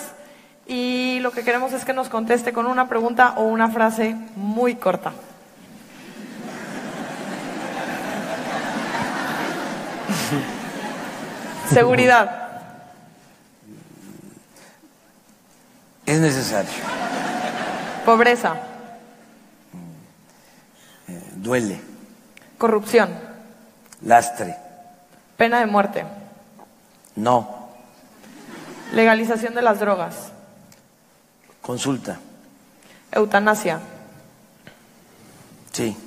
y lo que queremos es que nos conteste con una pregunta o una frase muy corta. Seguridad. Es necesario. Pobreza. Duele. Corrupción. Lastre. Pena de muerte. No. Legalización de las drogas. Consulta. Eutanasia. Sí.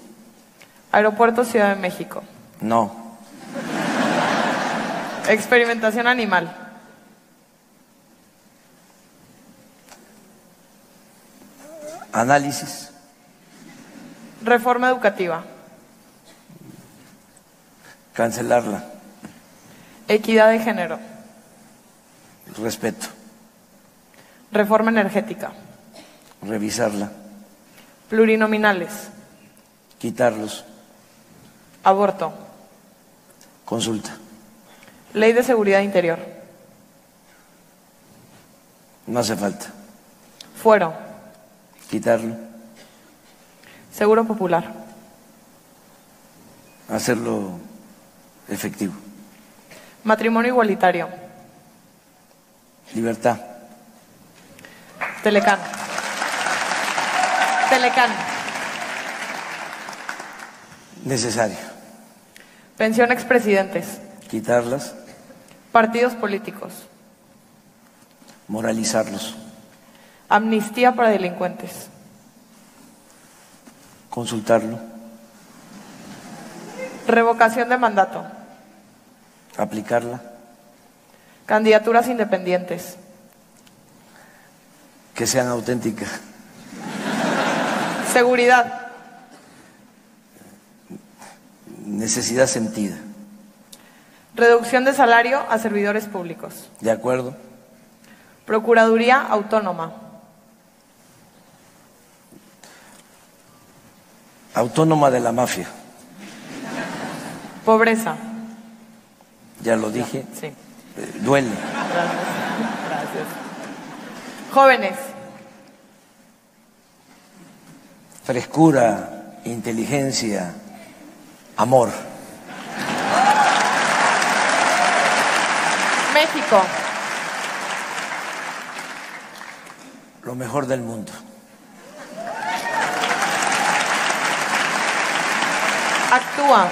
Aeropuerto Ciudad de México. No. Experimentación animal. Análisis. Reforma educativa. Cancelarla. Equidad de género. Respeto. Reforma energética. Revisarla. Plurinominales. Quitarlos. Aborto. Consulta. Ley de seguridad interior. No hace falta. Fuero. Quitarlo. Seguro popular. Hacerlo efectivo. Matrimonio igualitario. Libertad. Telecán. Telecán. Necesario. Pensión expresidentes. Quitarlas. Partidos políticos. Moralizarlos. Amnistía para delincuentes. Consultarlo. Revocación de mandato. Aplicarla. Candidaturas independientes. Que sean auténticas. Seguridad. Necesidad sentida. Reducción de salario a servidores públicos. ¿De acuerdo? Procuraduría autónoma. Autónoma de la mafia. Pobreza. Ya lo dije. Sí. Duele. Gracias. Jóvenes. Frescura, inteligencia, amor. México. Lo mejor del mundo. Actúa.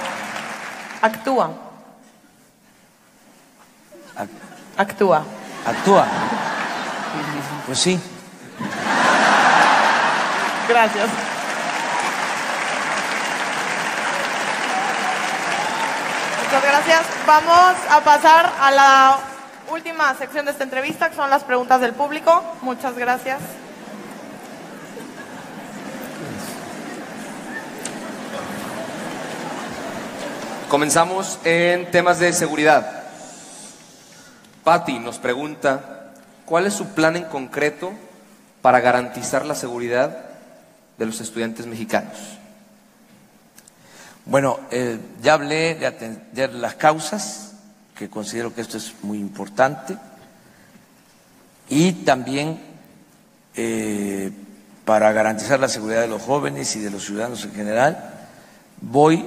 Actúa. Actúa. Actúa. Pues sí. Gracias. Muchas gracias. Vamos a pasar a la última sección de esta entrevista, que son las preguntas del público. Muchas gracias. Comenzamos en temas de seguridad. Patti nos pregunta, ¿cuál es su plan en concreto para garantizar la seguridad de los estudiantes mexicanos? Bueno, ya hablé de atender las causas, que considero que esto es muy importante, y también para garantizar la seguridad de los jóvenes y de los ciudadanos en general, voy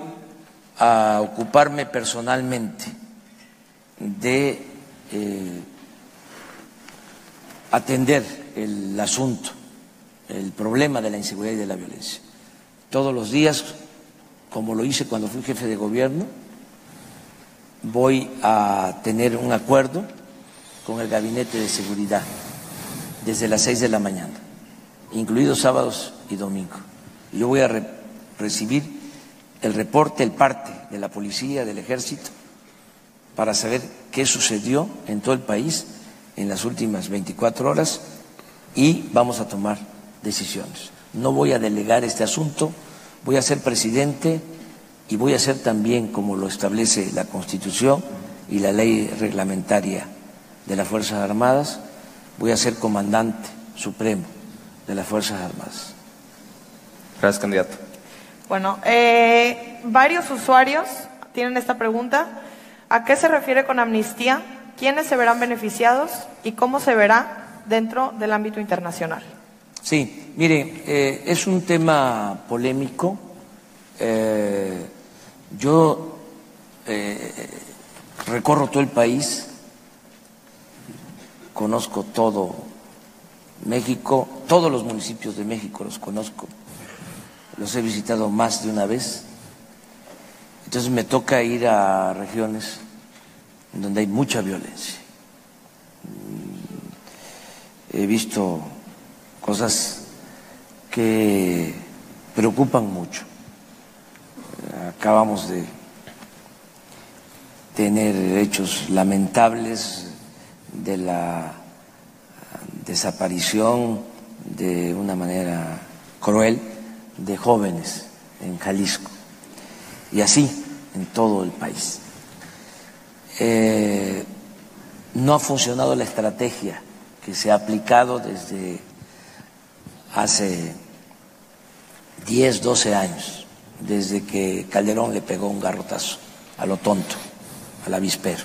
a ocuparme personalmente de atender el asunto, el problema de la inseguridad y de la violencia. Todos los días, como lo hice cuando fui jefe de gobierno, voy a tener un acuerdo con el Gabinete de Seguridad desde las 6 de la mañana, incluidos sábados y domingos. Y yo voy a recibir el reporte, el parte de la policía, del ejército, para saber qué sucedió en todo el país en las últimas 24 horas y vamos a tomar decisiones. No voy a delegar este asunto, voy a ser presidente y voy a ser también, como lo establece la Constitución y la ley reglamentaria de las Fuerzas Armadas, voy a ser comandante supremo de las Fuerzas Armadas. Gracias, candidato. Bueno, varios usuarios tienen esta pregunta. ¿A qué se refiere con amnistía? ¿Quiénes se verán beneficiados? ¿Y cómo se verá dentro del ámbito internacional? Sí, mire, es un tema polémico. Yo recorro todo el país, conozco todo México, todos los municipios de México los conozco, los he visitado más de una vez. Entonces me toca ir a regiones donde hay mucha violencia. He visto cosas que preocupan mucho. acabamos de tener hechos lamentables de la desaparición de una manera cruel de jóvenes en Jalisco y así en todo el país. No ha funcionado la estrategia que se ha aplicado desde hace 10, 12 años, desde que Calderón le pegó un garrotazo a lo tonto, al avispero,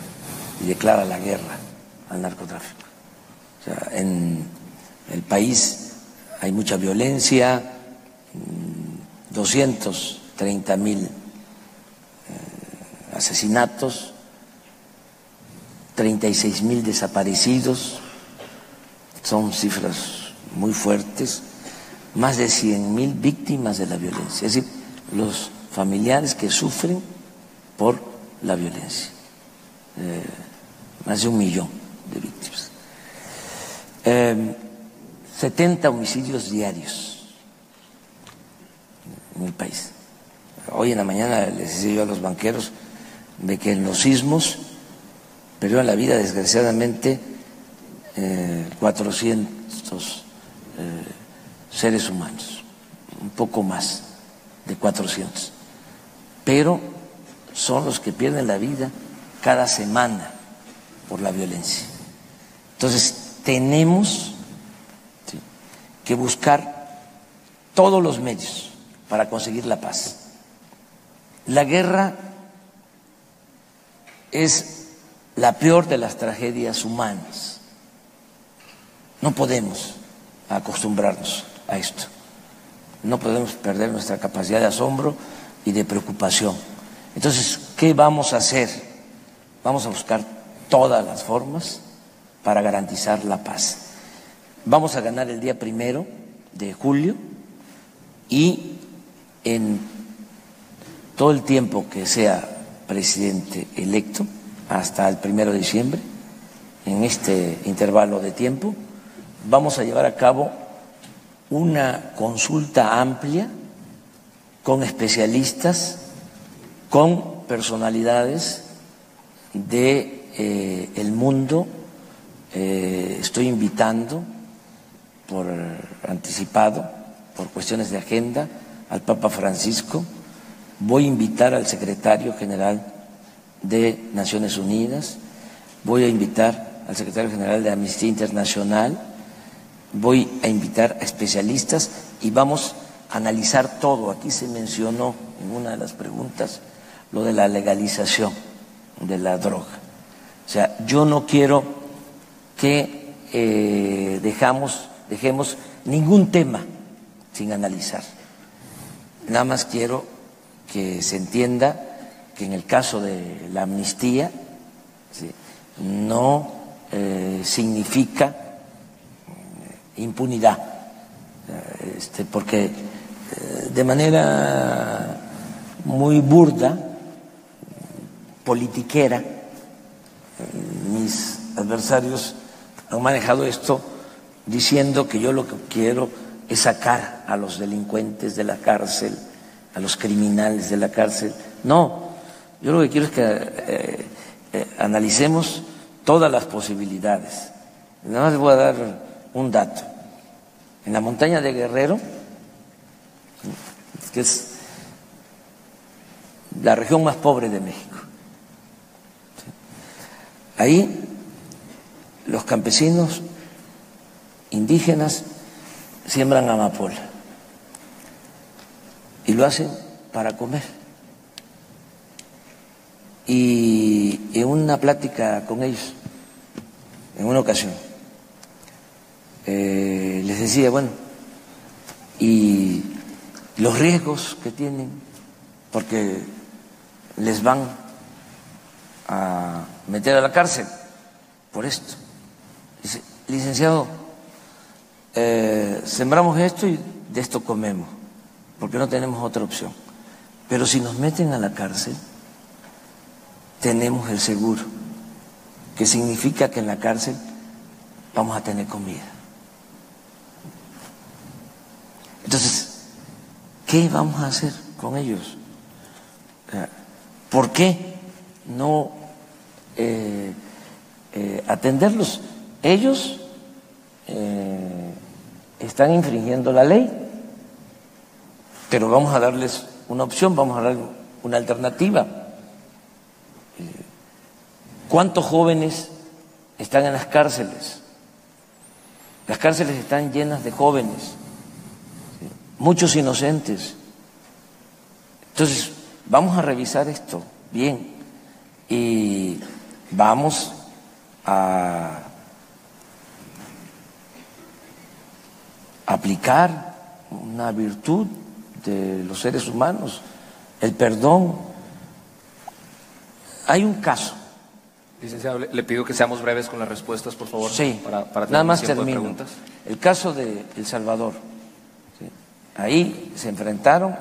y declara la guerra al narcotráfico. O sea, en el país hay mucha violencia, 230,000 asesinatos, 36,000 desaparecidos, son cifras muy fuertes, más de 100,000 víctimas de la violencia, es decir, los familiares que sufren por la violencia, más de 1 millón de víctimas. 70 homicidios diarios en el país. Hoy en la mañana les decía yo a los banqueros de que en los sismos perdieron la vida desgraciadamente 400 seres humanos, un poco más de 400, pero son los que pierden la vida cada semana por la violencia. Entonces tenemos que buscar todos los medios para conseguir la paz. La guerra es la peor de las tragedias humanas. No podemos acostumbrarnos a esto. No podemos perder nuestra capacidad de asombro y de preocupación. Entonces, ¿qué vamos a hacer? Vamos a buscar todas las formas para garantizar la paz. Vamos a ganar el día 1 de julio y en todo el tiempo que sea presidente electo, hasta el 1 de diciembre, en este intervalo de tiempo, vamos a llevar a cabo una consulta amplia con especialistas, con personalidades de el mundo. Estoy invitando por anticipado, por cuestiones de agenda, al Papa Francisco. Voy a invitar al secretario general de Naciones Unidas, voy a invitar al secretario general de Amnistía Internacional, voy a invitar a especialistas y vamos a analizar todo. Aquí se mencionó en una de las preguntas lo de la legalización de la droga. O sea, yo no quiero que dejemos ningún tema sin analizar. Nada más quiero que se entienda que en el caso de la amnistía, ¿sí?, no significa impunidad, porque de manera muy burda, politiquera, mis adversarios han manejado esto diciendo que yo lo que quiero es sacar a los delincuentes de la cárcel, a los criminales de la cárcel. No, yo lo que quiero es que analicemos todas las posibilidades. Nada más les voy a dar un dato. En la montaña de Guerrero, que es la región más pobre de México, ahí los campesinos indígenas siembran amapola y lo hacen para comer. Y en una plática con ellos, en una ocasión, les decía, bueno, y los riesgos que tienen, porque les van a meter a la cárcel por esto. Dice, licenciado, sembramos esto y de esto comemos, porque no tenemos otra opción. Pero si nos meten a la cárcel, tenemos el seguro, que significa que en la cárcel vamos a tener comida. Entonces, ¿qué vamos a hacer con ellos? ¿Por qué no atenderlos? Ellos están infringiendo la ley, pero vamos a darles una opción, vamos a darles una alternativa. ¿Cuántos jóvenes están en las cárceles? Las cárceles están llenas de jóvenes, muchos inocentes. Entonces, vamos a revisar esto bien y vamos a aplicar una virtud de los seres humanos, el perdón. Hay un caso. Licenciado, le pido que seamos breves con las respuestas, por favor. Sí, para tener nada más tiempo de termino. preguntas. El caso de El Salvador. ¿Sí? Ahí se enfrentaron,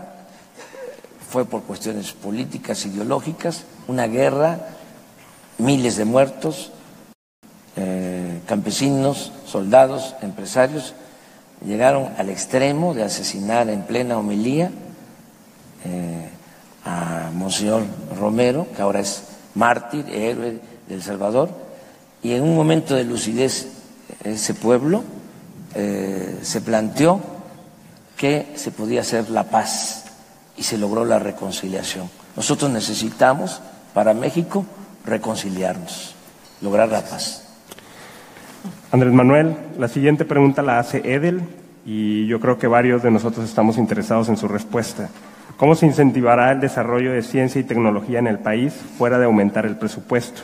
fue por cuestiones políticas, ideológicas, una guerra, miles de muertos, campesinos, soldados, empresarios, llegaron al extremo de asesinar en plena homilía a Monseñor Romero, que ahora es mártir, héroe de El Salvador, y en un momento de lucidez ese pueblo se planteó que se podía hacer la paz y se logró la reconciliación. Nosotros necesitamos para México reconciliarnos, lograr la paz. Andrés Manuel, la siguiente pregunta la hace Edel y yo creo que varios de nosotros estamos interesados en su respuesta. ¿Cómo se incentivará el desarrollo de ciencia y tecnología en el país fuera de aumentar el presupuesto?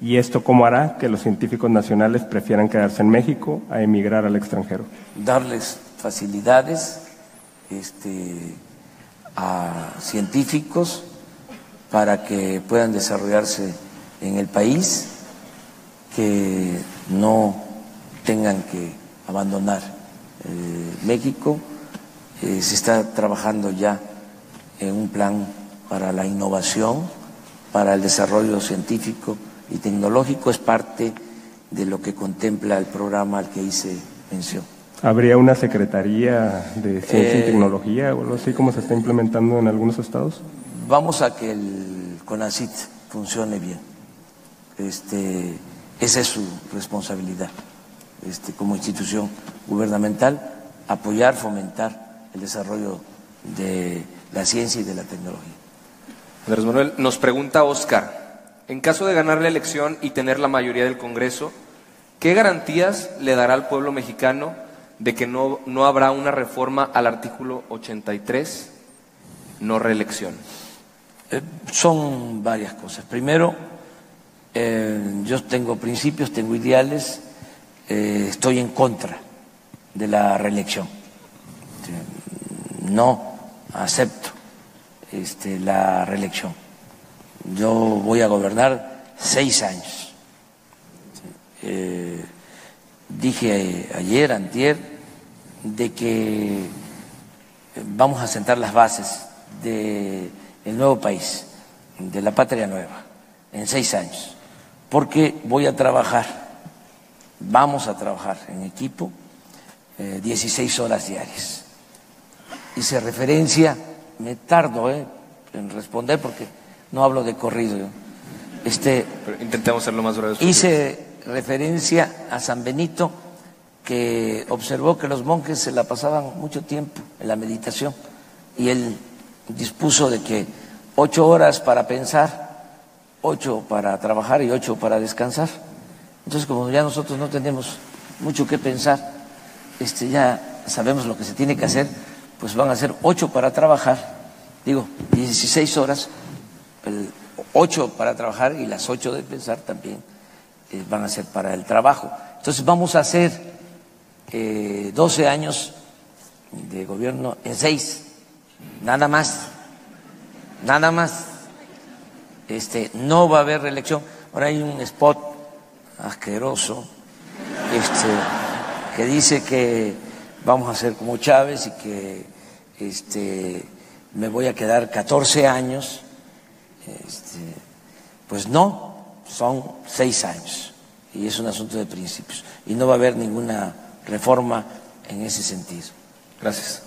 ¿Y esto cómo hará que los científicos nacionales prefieran quedarse en México a emigrar al extranjero? Darles facilidades a científicos para que puedan desarrollarse en el país, que no tengan que abandonar México. Se está trabajando ya en un plan para la innovación, para el desarrollo científico y tecnológico. Es parte de lo que contempla el programa al que hice mención. ¿Habría una secretaría de ciencia y tecnología o algo así como se está implementando en algunos estados? Vamos a que el CONACYT funcione bien. Esa es su responsabilidad como institución gubernamental, apoyar, fomentar el desarrollo de la ciencia y de la tecnología. Andrés Manuel, nos pregunta Oscar, en caso de ganar la elección y tener la mayoría del Congreso, ¿qué garantías le dará al pueblo mexicano de que no habrá una reforma al artículo 83, no reelección? Son varias cosas. Primero, yo tengo principios, tengo ideales, estoy en contra de la reelección. No acepto la reelección. Yo voy a gobernar 6 años. Dije ayer, antier, de que vamos a sentar las bases del nuevo país, de la patria nueva, en 6 años, porque voy a trabajar, vamos a trabajar en equipo 16 horas diarias. Hice referencia, me tardo en responder porque no hablo de corrido. Pero intentemos ser lo más breves posible. Hice referencia a San Benito, que observó que los monjes se la pasaban mucho tiempo en la meditación y él dispuso de que 8 horas para pensar, 8 para trabajar y 8 para descansar. Entonces, como ya nosotros no tenemos mucho que pensar, ya sabemos lo que se tiene que hacer, pues van a ser 8 para trabajar, 16 horas, 8 para trabajar y las 8 de pensar también van a ser para el trabajo. Entonces vamos a hacer 12 años de gobierno en 6, nada más. No va a haber reelección. Ahora hay un spot asqueroso que dice que vamos a hacer como Chávez y que me voy a quedar 14 años. Pues no, son 6 años y es un asunto de principios y no va a haber ninguna reforma en ese sentido. Gracias.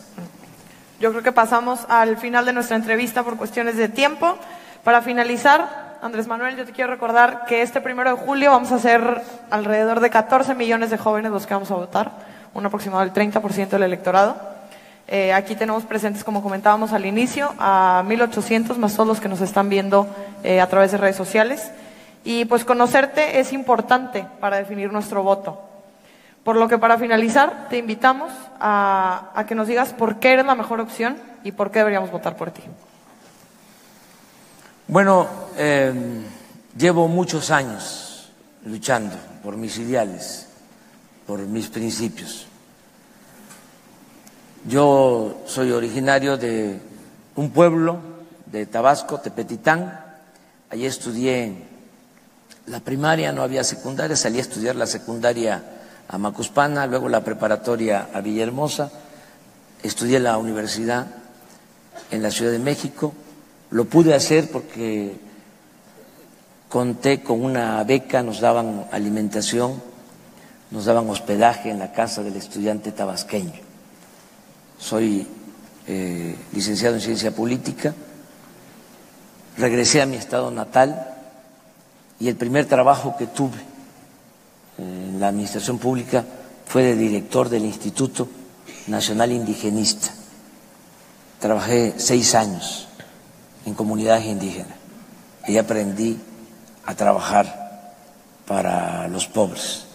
Yo creo que pasamos al final de nuestra entrevista por cuestiones de tiempo. Para finalizar, Andrés Manuel, yo te quiero recordar que este 1 de julio vamos a ser alrededor de 14 millones de jóvenes los que vamos a votar, un aproximado del 30% del electorado. Aquí tenemos presentes, como comentábamos al inicio, a 1.800 más todos los que nos están viendo a través de redes sociales. Y pues conocerte es importante para definir nuestro voto. Por lo que para finalizar te invitamos a que nos digas por qué eres la mejor opción y por qué deberíamos votar por ti. Bueno, llevo muchos años luchando por mis ideales, por mis principios. Yo soy originario de un pueblo de Tabasco, Tepetitán. Allí estudié la primaria, no había secundaria, salí a estudiar la secundaria a Macuspana, luego la preparatoria a Villahermosa, estudié la universidad en la Ciudad de México. Lo pude hacer porque conté con una beca, nos daban alimentación, nos daban hospedaje en la casa del estudiante tabasqueño. Soy licenciado en Ciencia Política, regresé a mi estado natal y el primer trabajo que tuve en la administración pública fue de director del Instituto Nacional Indigenista. Trabajé 6 años en comunidades indígenas y aprendí a trabajar para los pobres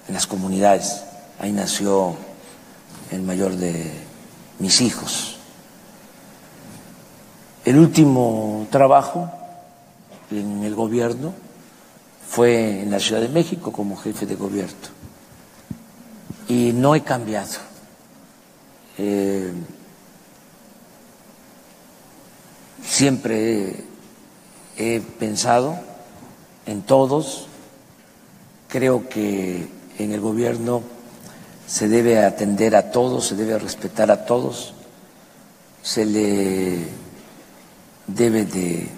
en las comunidades. Ahí nació el mayor de mis hijos. El último trabajo en el gobierno fue en la Ciudad de México como jefe de gobierno y no he cambiado. Siempre he pensado en todos. Creo que en el gobierno se debe atender a todos, se debe respetar a todos, se le debe de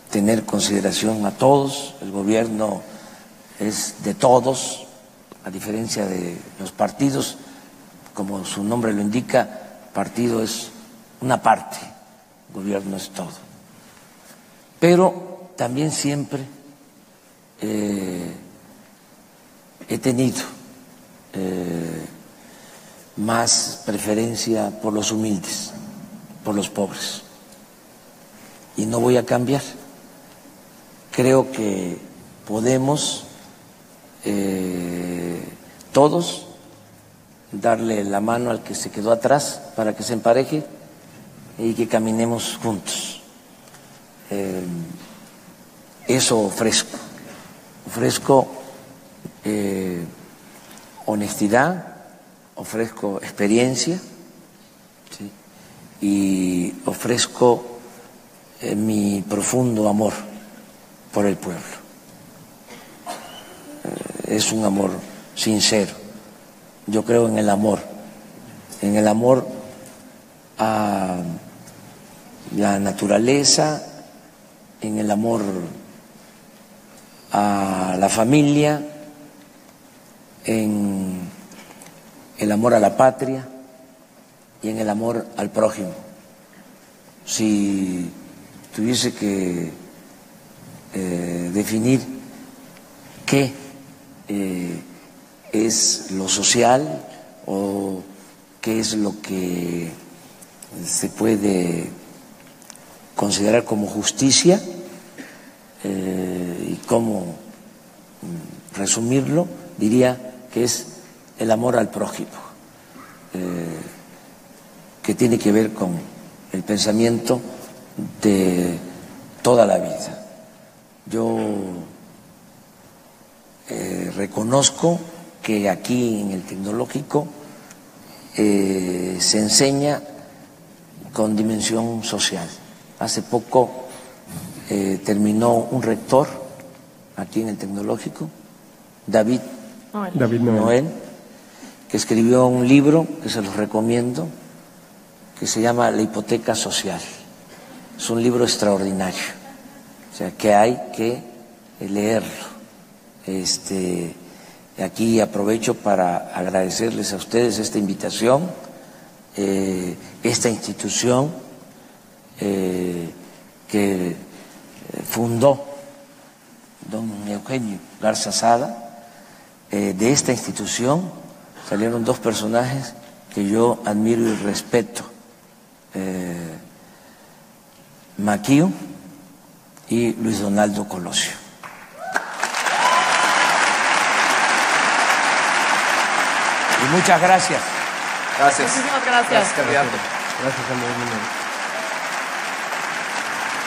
tener consideración a todos. El gobierno es de todos, a diferencia de los partidos, como su nombre lo indica, partido es una parte, el gobierno es todo. Pero también siempre he tenido más preferencia por los humildes, por los pobres, y no voy a cambiar. Creo que podemos todos darle la mano al que se quedó atrás para que se empareje y que caminemos juntos. Eso ofrezco. Ofrezco honestidad, ofrezco experiencia, ¿sí? Y ofrezco mi profundo amor por el pueblo. Es un amor sincero. Yo creo en el amor a la naturaleza, en el amor a la familia, en el amor a la patria y en el amor al prójimo. Si tuviese que definir qué es lo social o qué es lo que se puede considerar como justicia y cómo resumirlo, diría que es el amor al prójimo, que tiene que ver con el pensamiento de toda la vida. Yo reconozco que aquí en el Tecnológico se enseña con dimensión social. Hace poco terminó un rector aquí en el Tecnológico, David Noel, que escribió un libro que se los recomiendo, que se llama La hipoteca social. Es un libro extraordinario, o sea, que hay que leerlo. Aquí aprovecho para agradecerles a ustedes esta invitación, esta institución que fundó don Eugenio Garza Sada. De esta institución salieron dos personajes que yo admiro y respeto, Maquío y Luis Donaldo Colosio. Y muchas gracias. Gracias. Muchísimas gracias. Gracias, candidato. Gracias, Andrés Manuel.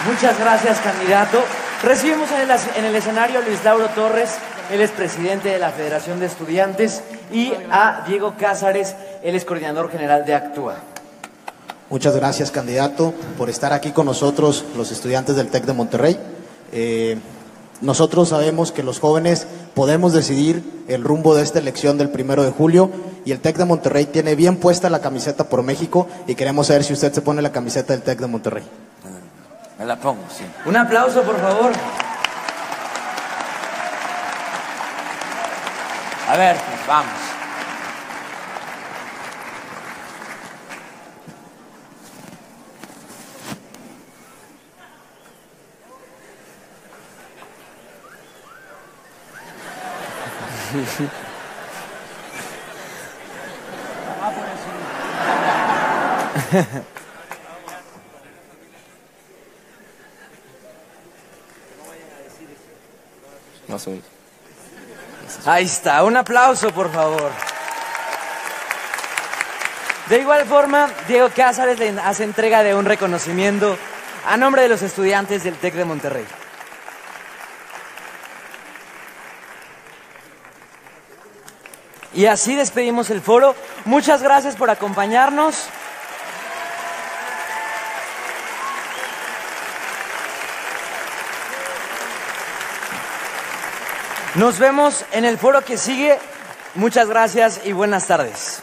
Muchas gracias, candidato. Recibimos en el escenario a Luis Lauro Torres, él es presidente de la Federación de Estudiantes, y a Diego Cázares, él es coordinador general de Actúa. Muchas gracias, candidato, por estar aquí con nosotros, los estudiantes del TEC de Monterrey. Nosotros sabemos que los jóvenes podemos decidir el rumbo de esta elección del 1 de julio y el TEC de Monterrey tiene bien puesta la camiseta por México y queremos saber si usted se pone la camiseta del TEC de Monterrey. Me la pongo, sí. Un aplauso, por favor. A ver, pues vamos. Más o menos. Ahí está, un aplauso, por favor. De igual forma, Diego Cázares le hace entrega de un reconocimiento a nombre de los estudiantes del TEC de Monterrey. Y así despedimos el foro. Muchas gracias por acompañarnos. Nos vemos en el foro que sigue. Muchas gracias y buenas tardes.